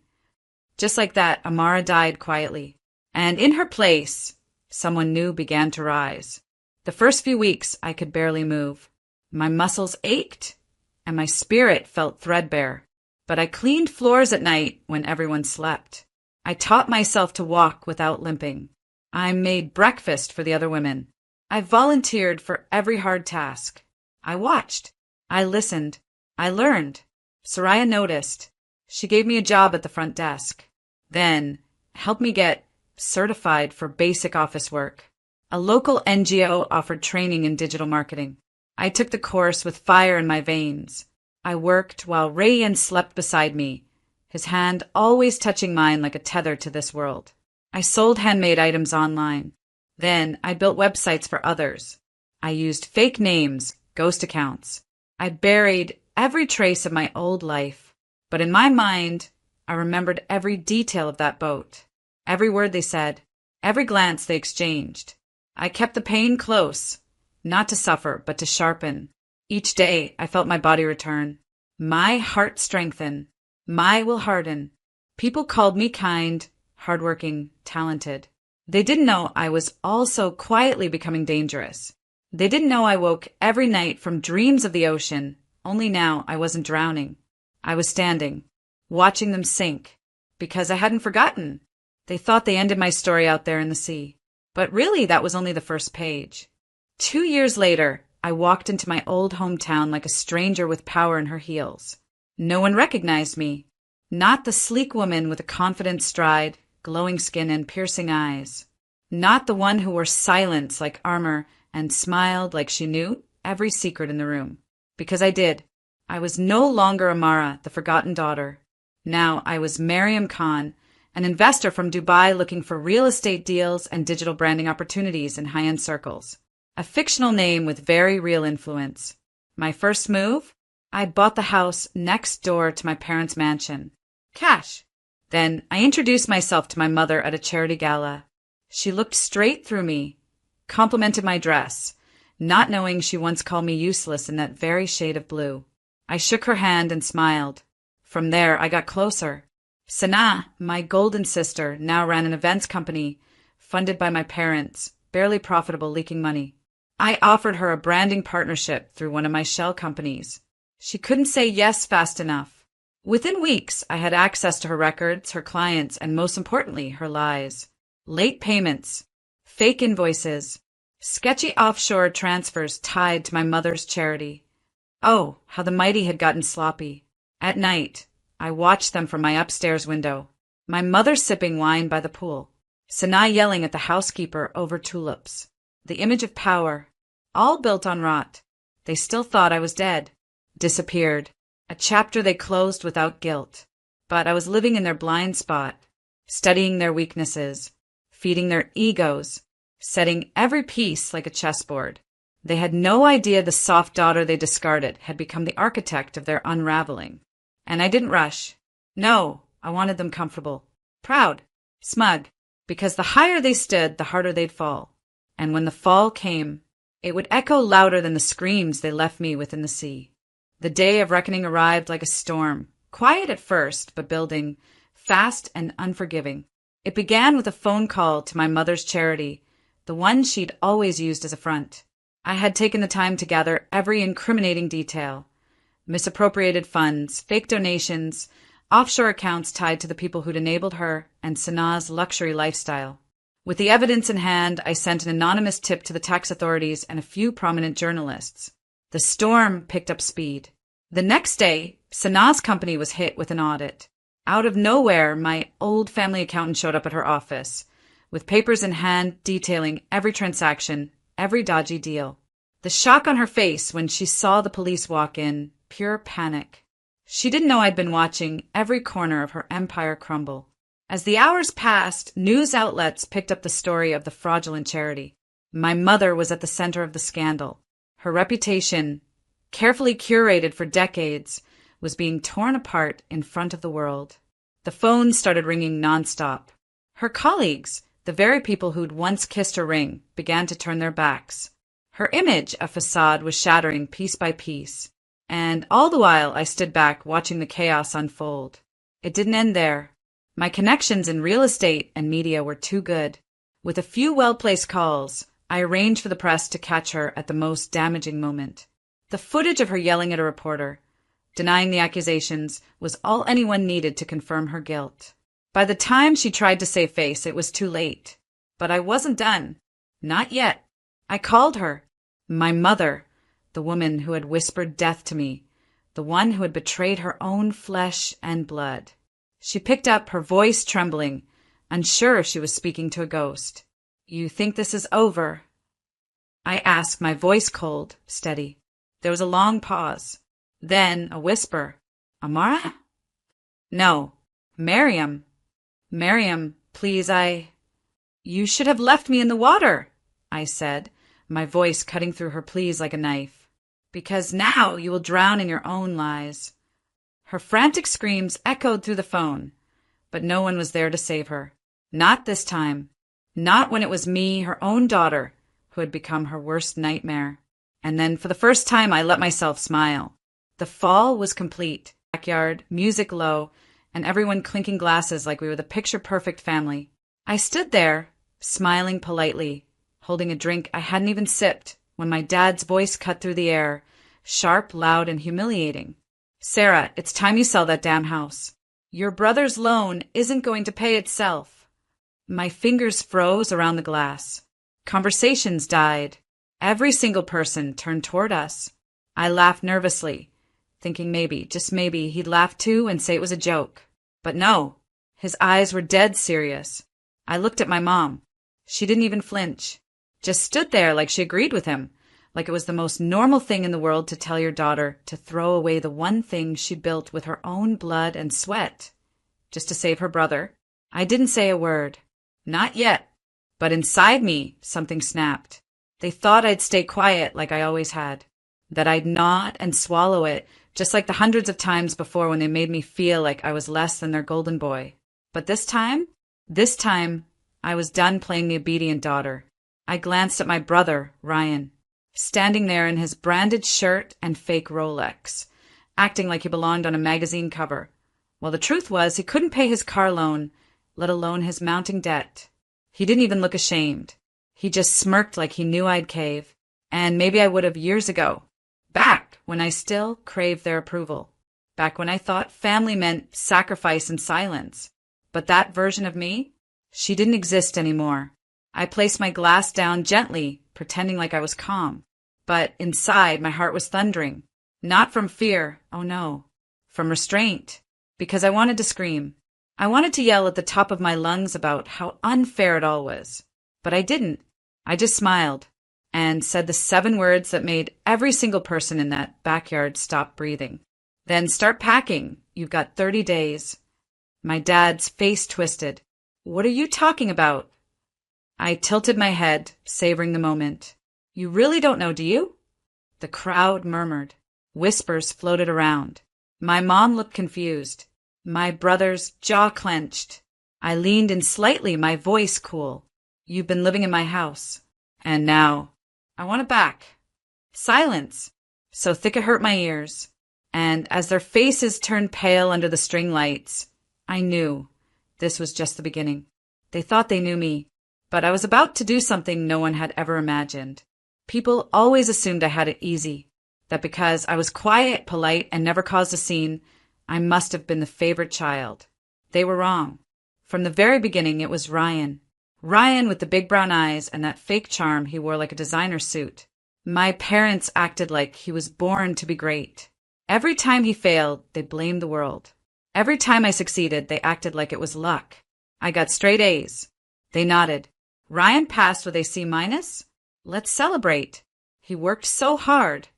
Just like that, Amara died quietly. And in her place, someone new began to rise. The first few weeks, I could barely move. My muscles ached, and my spirit felt threadbare. But I cleaned floors at night when everyone slept. I taught myself to walk without limping. I made breakfast for the other women. I volunteered for every hard task. I watched. I listened. I learned. Soraya noticed. She gave me a job at the front desk. Then helped me get certified for basic office work. A local NGO offered training in digital marketing. I took the course with fire in my veins. I worked while Rayan slept beside me, his hand always touching mine like a tether to this world. I sold handmade items online. Then I built websites for others. I used fake names, ghost accounts. I buried every trace of my old life. But in my mind, I remembered every detail of that boat. Every word they said, every glance they exchanged. I kept the pain close, not to suffer, but to sharpen. Each day, I felt my body return. My heart strengthen. My will harden. People called me kind, hardworking, talented. They didn't know I was also quietly becoming dangerous. They didn't know I woke every night from dreams of the ocean, only now I wasn't drowning. I was standing, watching them sink, because I hadn't forgotten. They thought they ended my story out there in the sea. But really, that was only the first page. 2 years later, I walked into my old hometown like a stranger with power in her heels. No one recognized me. Not the sleek woman with a confident stride, glowing skin and piercing eyes. Not the one who wore silence like armor and smiled like she knew every secret in the room. Because I did. I was no longer Amara, the forgotten daughter. Now I was Mariam Khan, an investor from Dubai looking for real estate deals and digital branding opportunities in high-end circles. A fictional name with very real influence. My first move? I bought the house next door to my parents' mansion. Cash. Then I introduced myself to my mother at a charity gala. She looked straight through me, complimented my dress, not knowing she once called me useless in that very shade of blue. I shook her hand and smiled. From there, I got closer. Sana, my golden sister, now ran an events company, funded by my parents, barely profitable, leaking money. I offered her a branding partnership through one of my shell companies. She couldn't say yes fast enough. Within weeks, I had access to her records, her clients, and most importantly, her lies. Late payments, fake invoices, sketchy offshore transfers tied to my mother's charity. Oh, how the mighty had gotten sloppy. At night, I watched them from my upstairs window. My mother sipping wine by the pool. Sanaa yelling at the housekeeper over tulips. The image of power, all built on rot. They still thought I was dead. Disappeared. A chapter they closed without guilt. But I was living in their blind spot, studying their weaknesses, feeding their egos, setting every piece like a chessboard. They had no idea the soft daughter they discarded had become the architect of their unraveling. And I didn't rush. No, I wanted them comfortable, proud, smug, because the higher they stood, the harder they'd fall. And when the fall came, it would echo louder than the screams they left me within the sea. The day of reckoning arrived like a storm, quiet at first, but building, fast and unforgiving. It began with a phone call to my mother's charity, the one she'd always used as a front. I had taken the time to gather every incriminating detail. Misappropriated funds, fake donations, offshore accounts tied to the people who'd enabled her and Sanaa's luxury lifestyle. With the evidence in hand, I sent an anonymous tip to the tax authorities and a few prominent journalists. The storm picked up speed. The next day, Sanaa's company was hit with an audit. Out of nowhere, my old family accountant showed up at her office, with papers in hand detailing every transaction, every dodgy deal. The shock on her face when she saw the police walk in, pure panic. She didn't know I'd been watching every corner of her empire crumble. As the hours passed, news outlets picked up the story of the fraudulent charity. My mother was at the center of the scandal. Her reputation, carefully curated for decades, was being torn apart in front of the world. The phones started ringing nonstop. Her colleagues, the very people who'd once kissed her ring, began to turn their backs. Her image, a facade, was shattering piece by piece. And all the while I stood back watching the chaos unfold. It didn't end there. My connections in real estate and media were too good. With a few well-placed calls, I arranged for the press to catch her at the most damaging moment. The footage of her yelling at a reporter, denying the accusations, was all anyone needed to confirm her guilt. By the time she tried to save face, it was too late. But I wasn't done. Not yet. I called her. My mother, the woman who had whispered death to me, the one who had betrayed her own flesh and blood. She picked up, her voice trembling, unsure if she was speaking to a ghost. "You think this is over?" I asked, my voice cold, steady. There was a long pause. Then a whisper. "Amara?" "No. Miriam. Miriam, please, You should have left me in the water," I said, my voice cutting through her pleas like a knife. "Because now you will drown in your own lies." Her frantic screams echoed through the phone, but no one was there to save her. Not this time. Not when it was me, her own daughter, who had become her worst nightmare. And then for the first time I let myself smile. The fall was complete. Backyard, music low, and everyone clinking glasses like we were the picture-perfect family. I stood there, smiling politely, holding a drink I hadn't even sipped, when my dad's voice cut through the air, sharp, loud, and humiliating. "Sarah, it's time you sell that damn house. Your brother's loan isn't going to pay itself." My fingers froze around the glass. Conversations died. Every single person turned toward us. I laughed nervously, thinking maybe, just maybe, he'd laugh too and say it was a joke. But no, his eyes were dead serious. I looked at my mom. She didn't even flinch. Just stood there like she agreed with him, like it was the most normal thing in the world to tell your daughter to throw away the one thing she built with her own blood and sweat, just to save her brother. I didn't say a word. Not yet. But inside me, something snapped. They thought I'd stay quiet like I always had, that I'd nod and swallow it, just like the hundreds of times before when they made me feel like I was less than their golden boy. But this time, I was done playing the obedient daughter. I glanced at my brother, Ryan, standing there in his branded shirt and fake Rolex, acting like he belonged on a magazine cover. Well, the truth was he couldn't pay his car loan, let alone his mounting debt. He didn't even look ashamed. He just smirked like he knew I'd cave. And maybe I would have years ago. Back when I still craved their approval. Back when I thought family meant sacrifice and silence. But that version of me? She didn't exist anymore. I placed my glass down gently, pretending like I was calm. But inside, my heart was thundering. Not from fear, oh no. From restraint. Because I wanted to scream. I wanted to yell at the top of my lungs about how unfair it all was. But I didn't. I just smiled and said the 7 words that made every single person in that backyard stop breathing. Then start packing. You've got 30 days. My dad's face twisted. What are you talking about? I tilted my head, savoring the moment. You really don't know, do you? The crowd murmured. Whispers floated around. My mom looked confused. My brother's jaw clenched. I leaned in slightly, my voice cool. You've been living in my house. And now, I want it back. Silence. So thick it hurt my ears. And as their faces turned pale under the string lights, I knew this was just the beginning. They thought they knew me, but I was about to do something no one had ever imagined. People always assumed I had it easy, that because I was quiet, polite, and never caused a scene, I must have been the favorite child. They were wrong. From the very beginning, it was Ryan. Ryan with the big brown eyes and that fake charm he wore like a designer suit. My parents acted like he was born to be great. Every time he failed, they blamed the world. Every time I succeeded, they acted like it was luck. I got straight A's. They nodded. Ryan passed with a C-. Let's celebrate. He worked so hard.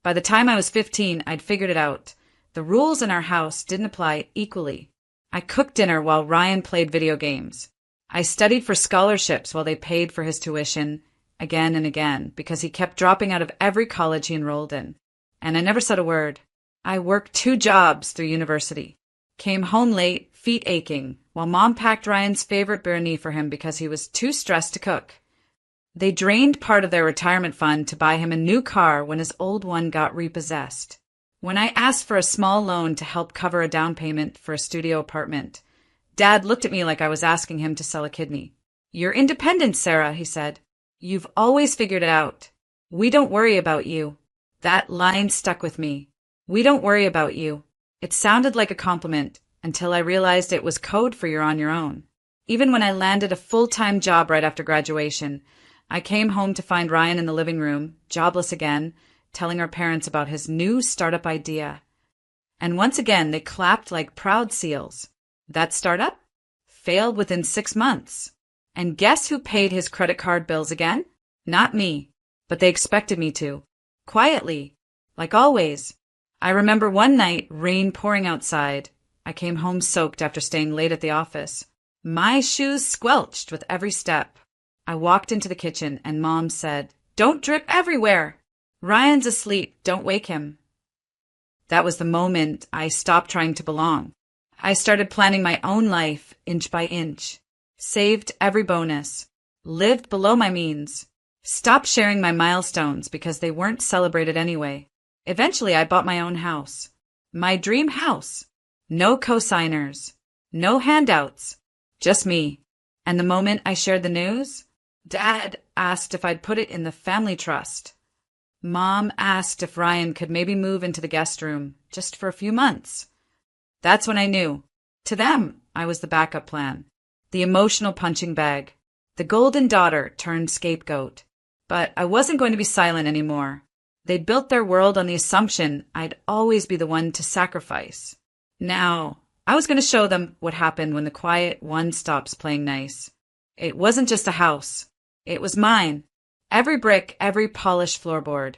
By the time I was 15, I'd figured it out. The rules in our house didn't apply equally. I cooked dinner while Ryan played video games. I studied for scholarships while they paid for his tuition again and again because he kept dropping out of every college he enrolled in. And I never said a word. I worked 2 jobs through university. Came home late, feet aching, while Mom packed Ryan's favorite biryani for him because he was too stressed to cook. They drained part of their retirement fund to buy him a new car when his old one got repossessed. When I asked for a small loan to help cover a down payment for a studio apartment, Dad looked at me like I was asking him to sell a kidney. You're independent, Sarah, he said. You've always figured it out. We don't worry about you. That line stuck with me. We don't worry about you. It sounded like a compliment until I realized it was code for you're on your own. Even when I landed a full-time job right after graduation, I came home to find Ryan in the living room, jobless again, telling our parents about his new startup idea. And once again, they clapped like proud seals. That startup failed within 6 months. And guess who paid his credit card bills again? Not me, but they expected me to. Quietly, like always. I remember one night, rain pouring outside. I came home soaked after staying late at the office. My shoes squelched with every step. I walked into the kitchen and Mom said, "Don't drip everywhere. Ryan's asleep. Don't wake him." That was the moment I stopped trying to belong. I started planning my own life inch by inch. Saved every bonus. Lived below my means. Stopped sharing my milestones because they weren't celebrated anyway. Eventually, I bought my own house. My dream house. No co-signers. No handouts. Just me. And the moment I shared the news, Dad asked if I'd put it in the family trust. Mom asked if Ryan could maybe move into the guest room just for a few months. That's when I knew. To them, I was the backup plan. The emotional punching bag. The golden daughter turned scapegoat. But I wasn't going to be silent anymore. They'd built their world on the assumption I'd always be the one to sacrifice. Now, I was going to show them what happened when the quiet one stops playing nice. It wasn't just a house. It was mine. Every brick, every polished floorboard.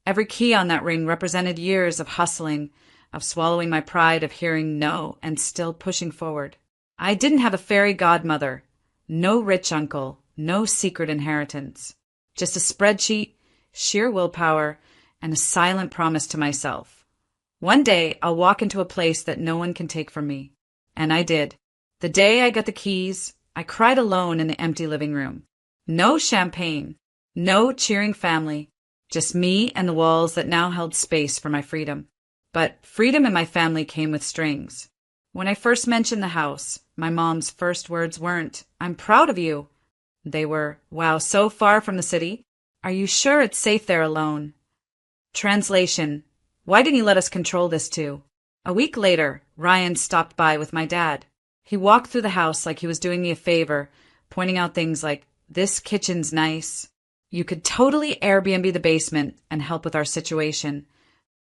Every key on that ring represented years of hustling, of swallowing my pride, of hearing no and still pushing forward. I didn't have a fairy godmother, no rich uncle, no secret inheritance. Just a spreadsheet, sheer willpower, and a silent promise to myself. One day, I'll walk into a place that no one can take from me. And I did. The day I got the keys, I cried alone in the empty living room. No champagne, no cheering family, just me and the walls that now held space for my freedom. But freedom in my family came with strings. When I first mentioned the house, my mom's first words weren't, "I'm proud of you." They were, "Wow, so far from the city." Are you sure it's safe there alone? Translation: Why didn't you let us control this too? A week later, Ryan stopped by with my dad. He walked through the house like he was doing me a favor, pointing out things like, "This kitchen's nice. You could totally Airbnb the basement and help with our situation."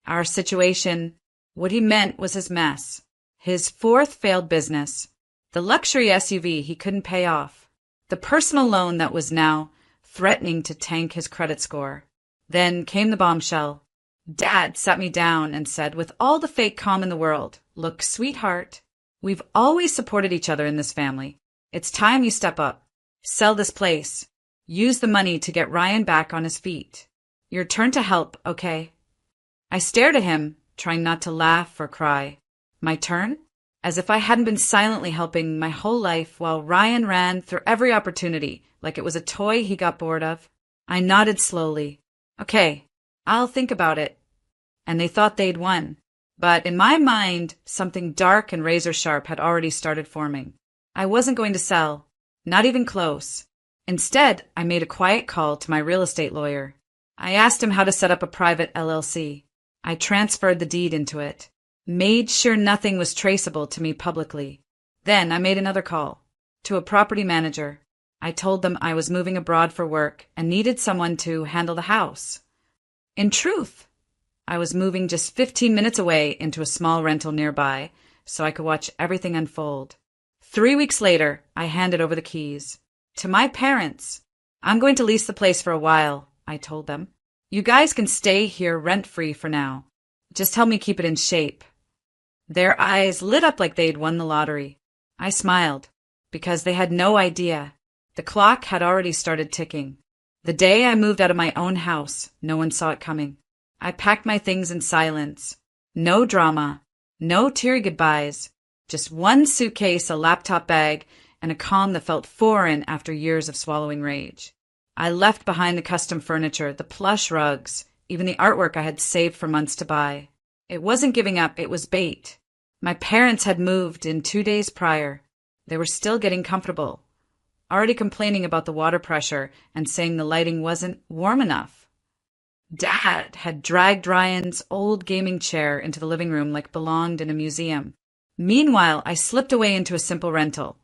Our situation, what he meant was his mess. His fourth failed business. The luxury SUV he couldn't pay off. The personal loan that was now threatening to tank his credit score. Then came the bombshell. Dad sat me down and said, with all the fake calm in the world, "Look, sweetheart, we've always supported each other in this family. It's time you step up. Sell this place. Use the money to get Ryan back on his feet. Your turn to help, okay?" I stared at him, trying not to laugh or cry. My turn? As if I hadn't been silently helping my whole life while Ryan ran through every opportunity like it was a toy he got bored of. I nodded slowly. "Okay, I'll think about it." And they thought they'd won. But in my mind, something dark and razor-sharp had already started forming. I wasn't going to sell. Not even close. Instead, I made a quiet call to my real estate lawyer. I asked him how to set up a private LLC. I transferred the deed into it. Made sure nothing was traceable to me publicly. Then I made another call. To a property manager. I told them I was moving abroad for work and needed someone to handle the house. In truth, I was moving just 15 minutes away into a small rental nearby so I could watch everything unfold. 3 weeks later, I handed over the keys. To my parents. "I'm going to lease the place for a while," I told them. "You guys can stay here rent-free for now. Just help me keep it in shape." Their eyes lit up like they'd won the lottery. I smiled, because they had no idea. The clock had already started ticking. The day I moved out of my own house, no one saw it coming. I packed my things in silence. No drama, no teary goodbyes, just one suitcase, a laptop bag, and a calm that felt foreign after years of swallowing rage. I left behind the custom furniture, the plush rugs, even the artwork I had saved for months to buy. It wasn't giving up, it was bait. My parents had moved in 2 days prior. They were still getting comfortable, already complaining about the water pressure and saying the lighting wasn't warm enough. Dad had dragged Ryan's old gaming chair into the living room like it belonged in a museum. Meanwhile, I slipped away into a simple rental.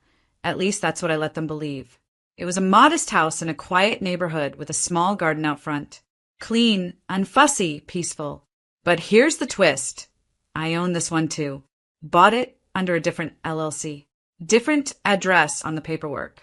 At least that's what I let them believe. It was a modest house in a quiet neighborhood with a small garden out front. Clean, unfussy, peaceful. But here's the twist. I own this one too. Bought it under a different LLC. Different address on the paperwork.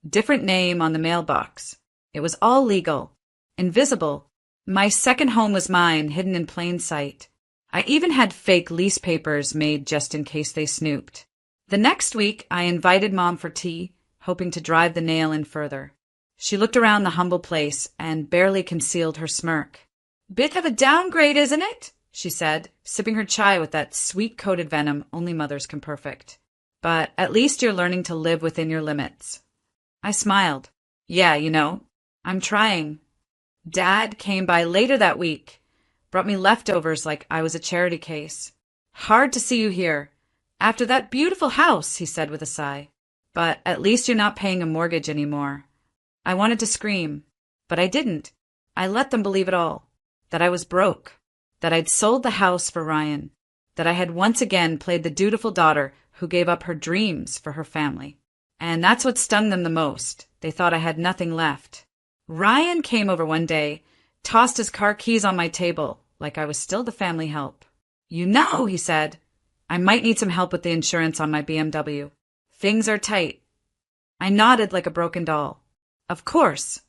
Different name on the mailbox. It was all legal. Invisible. My second home was mine, hidden in plain sight. I even had fake lease papers made just in case they snooped. The next week, I invited Mom for tea, hoping to drive the nail in further. She looked around the humble place and barely concealed her smirk. "Bit of a downgrade, isn't it?" she said, sipping her chai with that sweet-coated venom only mothers can perfect. "But at least you're learning to live within your limits." I smiled. "Yeah, I'm trying." Dad came by later that week, brought me leftovers like I was a charity case. "Hard to see you here. After that beautiful house," he said with a sigh. "But at least you're not paying a mortgage anymore." I wanted to scream, but I didn't. I let them believe it all. That I was broke. That I'd sold the house for Ryan. That I had once again played the dutiful daughter who gave up her dreams for her family. And that's what stung them the most. They thought I had nothing left. Ryan came over one day, tossed his car keys on my table, like I was still the family help. He said, "I might need some help with the insurance on my BMW. Things are tight." I nodded like a broken doll. "Of course."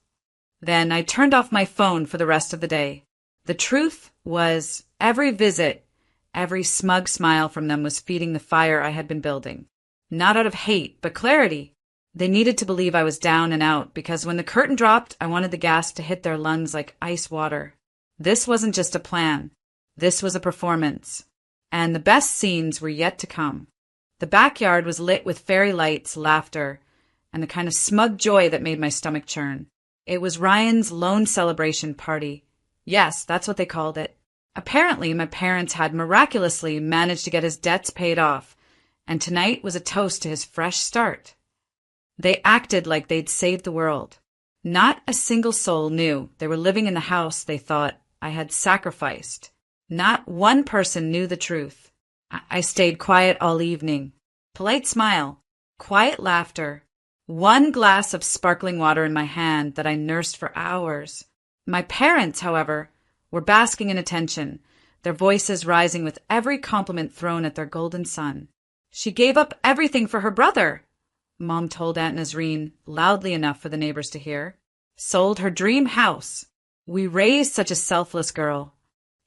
Then I turned off my phone for the rest of the day. The truth was, every visit, every smug smile from them was feeding the fire I had been building. Not out of hate, but clarity. They needed to believe I was down and out, because when the curtain dropped, I wanted the gas to hit their lungs like ice water. This wasn't just a plan. This was a performance. And the best scenes were yet to come. The backyard was lit with fairy lights, laughter, and the kind of smug joy that made my stomach churn. It was Ryan's lone celebration party. Yes, that's what they called it. Apparently, my parents had miraculously managed to get his debts paid off, and tonight was a toast to his fresh start. They acted like they'd saved the world. Not a single soul knew they were living in the house they thought I had sacrificed. Not one person knew the truth. I stayed quiet all evening. Polite smile, quiet laughter, one glass of sparkling water in my hand that I nursed for hours. My parents, however, were basking in attention, their voices rising with every compliment thrown at their golden son. She gave up everything for her brother, Mom told Aunt Nazreen loudly enough for the neighbors to hear. Sold her dream house. We raised such a selfless girl.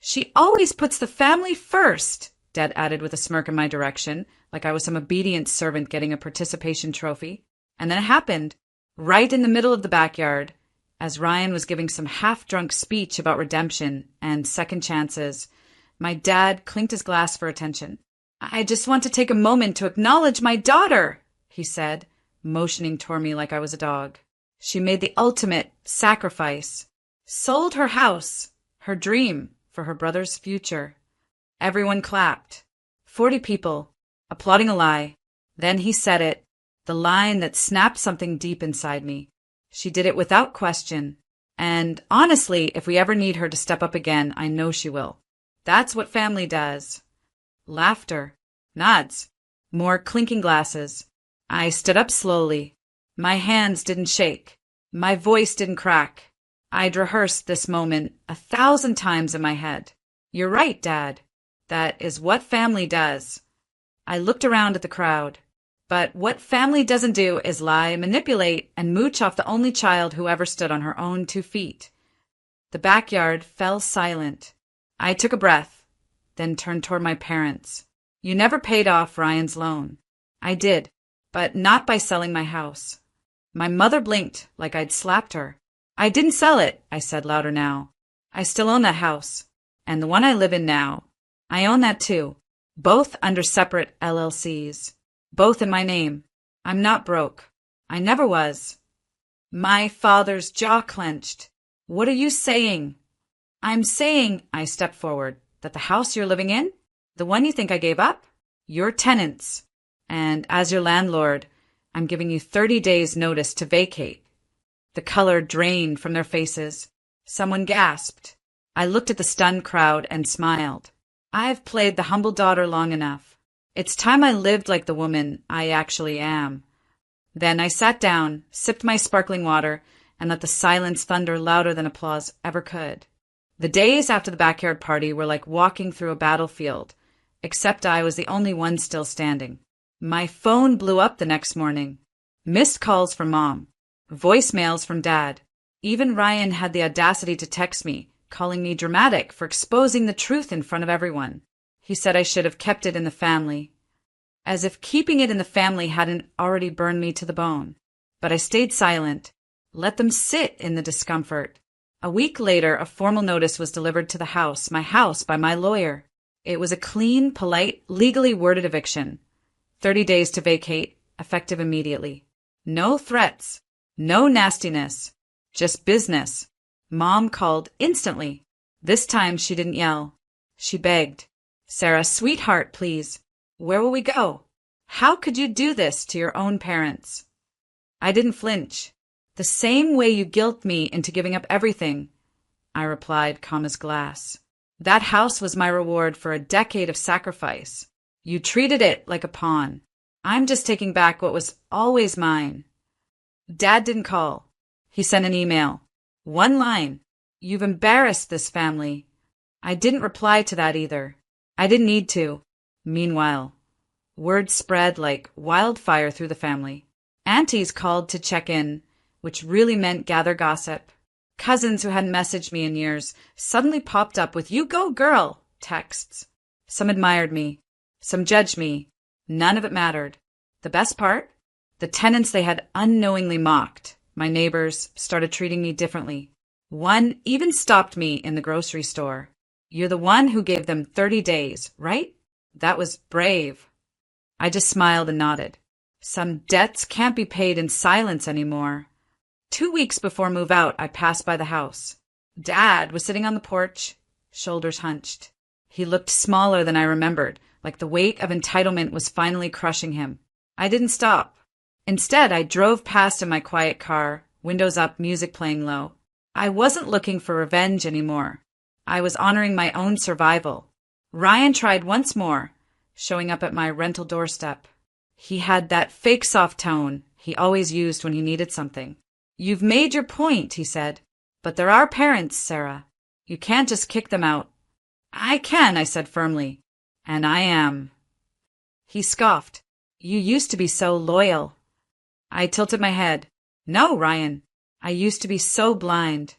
She always puts the family first, Dad added with a smirk in my direction, like I was some obedient servant getting a participation trophy. And then it happened, right in the middle of the backyard, as Ryan was giving some half-drunk speech about redemption and second chances. My dad clinked his glass for attention. I just want to take a moment to acknowledge my daughter, he said, motioning toward me like I was a dog. She made the ultimate sacrifice. Sold her house, her dream, for her brother's future. Everyone clapped. 40 people, applauding a lie. Then he said it, the line that snapped something deep inside me. She did it without question. And honestly, if we ever need her to step up again, I know she will. That's what family does. Laughter. Nods. More clinking glasses. I stood up slowly. My hands didn't shake. My voice didn't crack. I'd rehearsed this moment 1,000 times in my head. You're right, Dad. That is what family does. I looked around at the crowd. But what family doesn't do is lie, manipulate, and mooch off the only child who ever stood on her own 2 feet. The backyard fell silent. I took a breath, then turned toward my parents. You never paid off Ryan's loan. I did, but not by selling my house. My mother blinked like I'd slapped her. I didn't sell it, I said louder now. I still own that house, and the one I live in now. I own that too, both under separate LLCs. Both in my name. I'm not broke. I never was. My father's jaw clenched. What are you saying? I'm saying, I stepped forward, that the house you're living in, the one you think I gave up, you're tenants. And as your landlord, I'm giving you 30 days notice to vacate. The color drained from their faces. Someone gasped. I looked at the stunned crowd and smiled. I've played the humble daughter long enough. It's time I lived like the woman I actually am. Then I sat down, sipped my sparkling water, and let the silence thunder louder than applause ever could. The days after the backyard party were like walking through a battlefield, except I was the only one still standing. My phone blew up the next morning. Missed calls from Mom. Voicemails from Dad. Even Ryan had the audacity to text me, calling me dramatic for exposing the truth in front of everyone. He said I should have kept it in the family. As if keeping it in the family hadn't already burned me to the bone. But I stayed silent. Let them sit in the discomfort. A week later, a formal notice was delivered to the house, my house, by my lawyer. It was a clean, polite, legally worded eviction. 30 days to vacate, effective immediately. No threats. No nastiness. Just business. Mom called instantly. This time she didn't yell. She begged. Sarah, sweetheart, please. Where will we go? How could you do this to your own parents? I didn't flinch. The same way you guilt me into giving up everything, I replied, calm as glass. That house was my reward for a decade of sacrifice. You treated it like a pawn. I'm just taking back what was always mine. Dad didn't call. He sent an email. One line. You've embarrassed this family. I didn't reply to that either. I didn't need to. Meanwhile, word spread like wildfire through the family. Aunties called to check in, which really meant gather gossip. Cousins who hadn't messaged me in years suddenly popped up with "You go, girl" texts. Some admired me. Some judged me. None of it mattered. The best part? The tenants they had unknowingly mocked, my neighbors, started treating me differently. One even stopped me in the grocery store. You're the one who gave them 30 days, right? That was brave. I just smiled and nodded. Some debts can't be paid in silence anymore. 2 weeks before move out, I passed by the house. Dad was sitting on the porch, shoulders hunched. He looked smaller than I remembered, like the weight of entitlement was finally crushing him. I didn't stop. Instead, I drove past in my quiet car, windows up, music playing low. I wasn't looking for revenge anymore. I was honoring my own survival. Ryan tried once more, showing up at my rental doorstep. He had that fake soft tone he always used when he needed something. "You've made your point," he said. "But there are parents, Sarah. You can't just kick them out." "I can," I said firmly. "And I am." He scoffed. "You used to be so loyal." I tilted my head. "No, Ryan. I used to be so blind."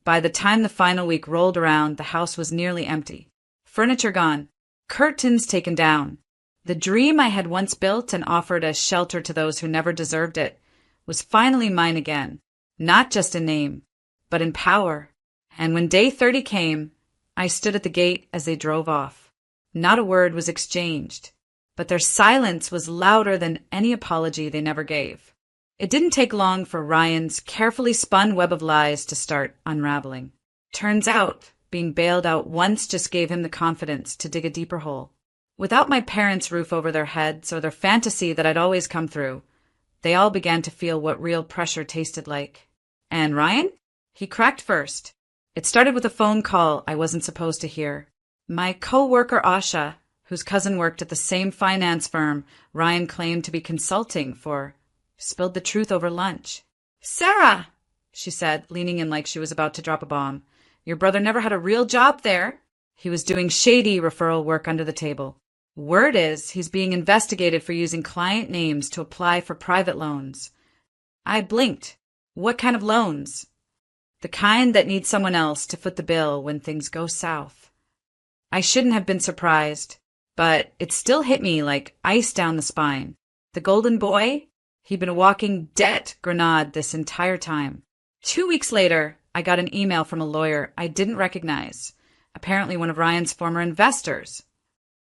By the time the final week rolled around, the house was nearly empty. Furniture gone. Curtains taken down. The dream I had once built and offered as shelter to those who never deserved it was finally mine again, not just in name, but in power. And when day 30 came, I stood at the gate as they drove off. Not a word was exchanged, but their silence was louder than any apology they never gave. It didn't take long for Ryan's carefully spun web of lies to start unraveling. Turns out, being bailed out once just gave him the confidence to dig a deeper hole. Without my parents' roof over their heads or their fantasy that I'd always come through, they all began to feel what real pressure tasted like. And Ryan? He cracked first. It started with a phone call I wasn't supposed to hear. My co-worker Asha, whose cousin worked at the same finance firm Ryan claimed to be consulting for, spilled the truth over lunch. "Sarah," she said, leaning in like she was about to drop a bomb, "your brother never had a real job there. He was doing shady referral work under the table. Word is he's being investigated for using client names to apply for private loans." I blinked. What kind of loans? The kind that need someone else to foot the bill when things go south. I shouldn't have been surprised, but it still hit me like ice down the spine. The golden boy? He'd been a walking debt grenade this entire time. 2 weeks later, I got an email from a lawyer I didn't recognize, apparently one of Ryan's former investors.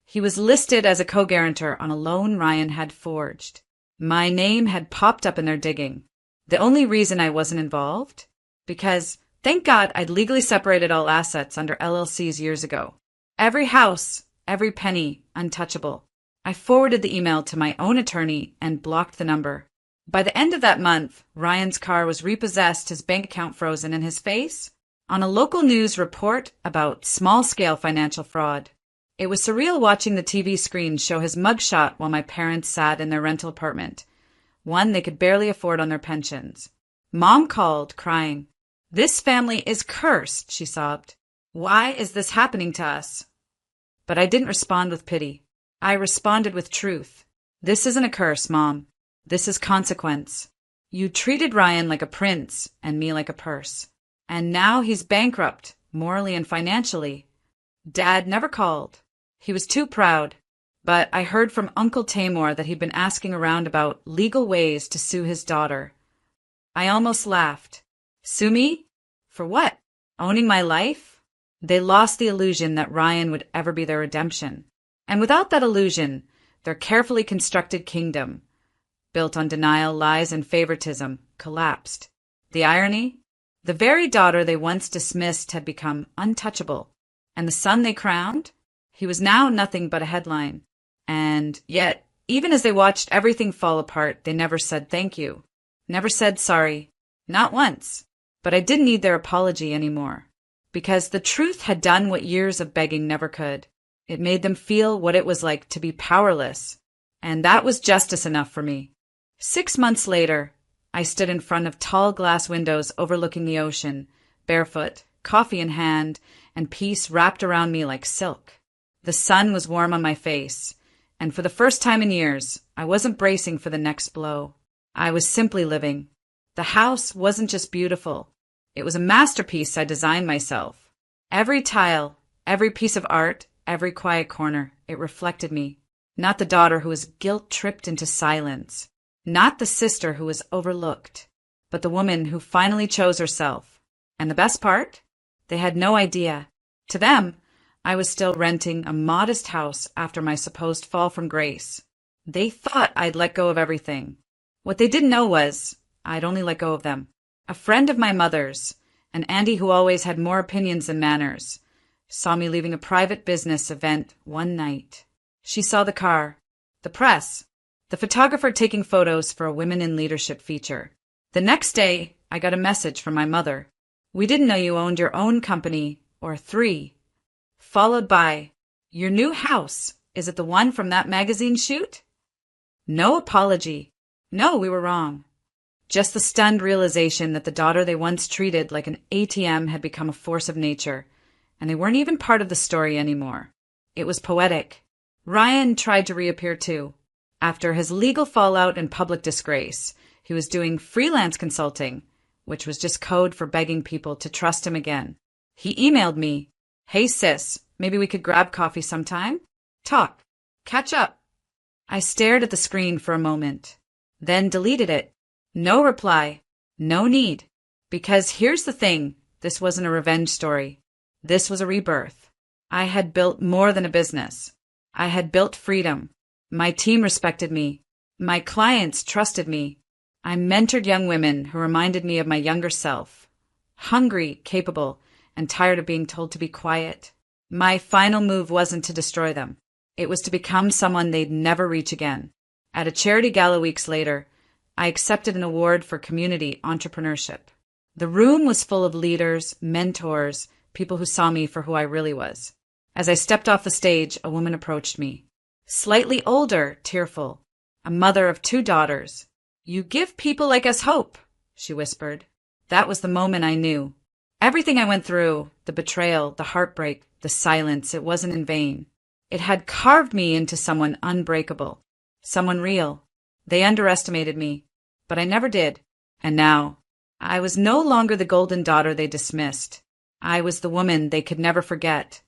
He was listed as a co-guarantor on a loan Ryan had forged. My name had popped up in their digging. The only reason I wasn't involved? Because, thank God, I'd legally separated all assets under LLCs years ago. Every house, every penny, untouchable. I forwarded the email to my own attorney and blocked the number. By the end of that month, Ryan's car was repossessed, his bank account frozen, and his face on a local news report about small-scale financial fraud. It was surreal watching the TV screen show his mugshot while my parents sat in their rental apartment, one they could barely afford on their pensions. Mom called, crying. "This family is cursed," she sobbed. "Why is this happening to us?" But I didn't respond with pity. I responded with truth. "This isn't a curse, Mom. This is consequence. You treated Ryan like a prince and me like a purse. And now he's bankrupt, morally and financially. Dad never called. He was too proud. But I heard from Uncle Tamor that he'd been asking around about legal ways to sue his daughter. I almost laughed. Sue me? For what? Owning my life? They lost the illusion that Ryan would ever be their redemption. And without that illusion, their carefully constructed kingdom, built on denial, lies, and favoritism, collapsed. The irony? The very daughter they once dismissed had become untouchable. And the son they crowned? He was now nothing but a headline. And yet, even as they watched everything fall apart, they never said thank you. Never said sorry. Not once. But I didn't need their apology anymore. Because the truth had done what years of begging never could. It made them feel what it was like to be powerless. And that was justice enough for me. 6 months later, I stood in front of tall glass windows overlooking the ocean, barefoot, coffee in hand, and peace wrapped around me like silk. The sun was warm on my face, and for the first time in years, I wasn't bracing for the next blow. I was simply living. The house wasn't just beautiful. It was a masterpiece I designed myself. Every tile, every piece of art, every quiet corner, it reflected me. Not the daughter who was guilt-tripped into silence. Not the sister who was overlooked, but the woman who finally chose herself. And the best part? They had no idea. To them, I was still renting a modest house after my supposed fall from grace. They thought I'd let go of everything. What they didn't know was I'd only let go of them. A friend of my mother's, an Andy who always had more opinions than manners, saw me leaving a private business event one night. She saw the car, the press, the photographer taking photos for a Women in Leadership feature. The next day, I got a message from my mother. We didn't know you owned your own company, or 3. Followed by, your new house, is it the one from that magazine shoot? No apology. No, we were wrong. Just the stunned realization that the daughter they once treated like an ATM had become a force of nature, and they weren't even part of the story anymore. It was poetic. Ryan tried to reappear too. After his legal fallout and public disgrace, he was doing freelance consulting, which was just code for begging people to trust him again. He emailed me, "Hey sis, maybe we could grab coffee sometime? Talk. Catch up." I stared at the screen for a moment, then deleted it. No reply. No need. Because here's the thing, this wasn't a revenge story. This was a rebirth. I had built more than a business. I had built freedom. My team respected me. My clients trusted me. I mentored young women who reminded me of my younger self. Hungry, capable, and tired of being told to be quiet. My final move wasn't to destroy them. It was to become someone they'd never reach again. At a charity gala weeks later, I accepted an award for community entrepreneurship. The room was full of leaders, mentors, people who saw me for who I really was. As I stepped off the stage, a woman approached me. Slightly older, tearful, a mother of 2 daughters. "You give people like us hope," she whispered. That was the moment I knew. Everything I went through, the betrayal, the heartbreak, the silence, it wasn't in vain. It had carved me into someone unbreakable, someone real. They underestimated me, but I never did. And now, I was no longer the golden daughter they dismissed. I was the woman they could never forget.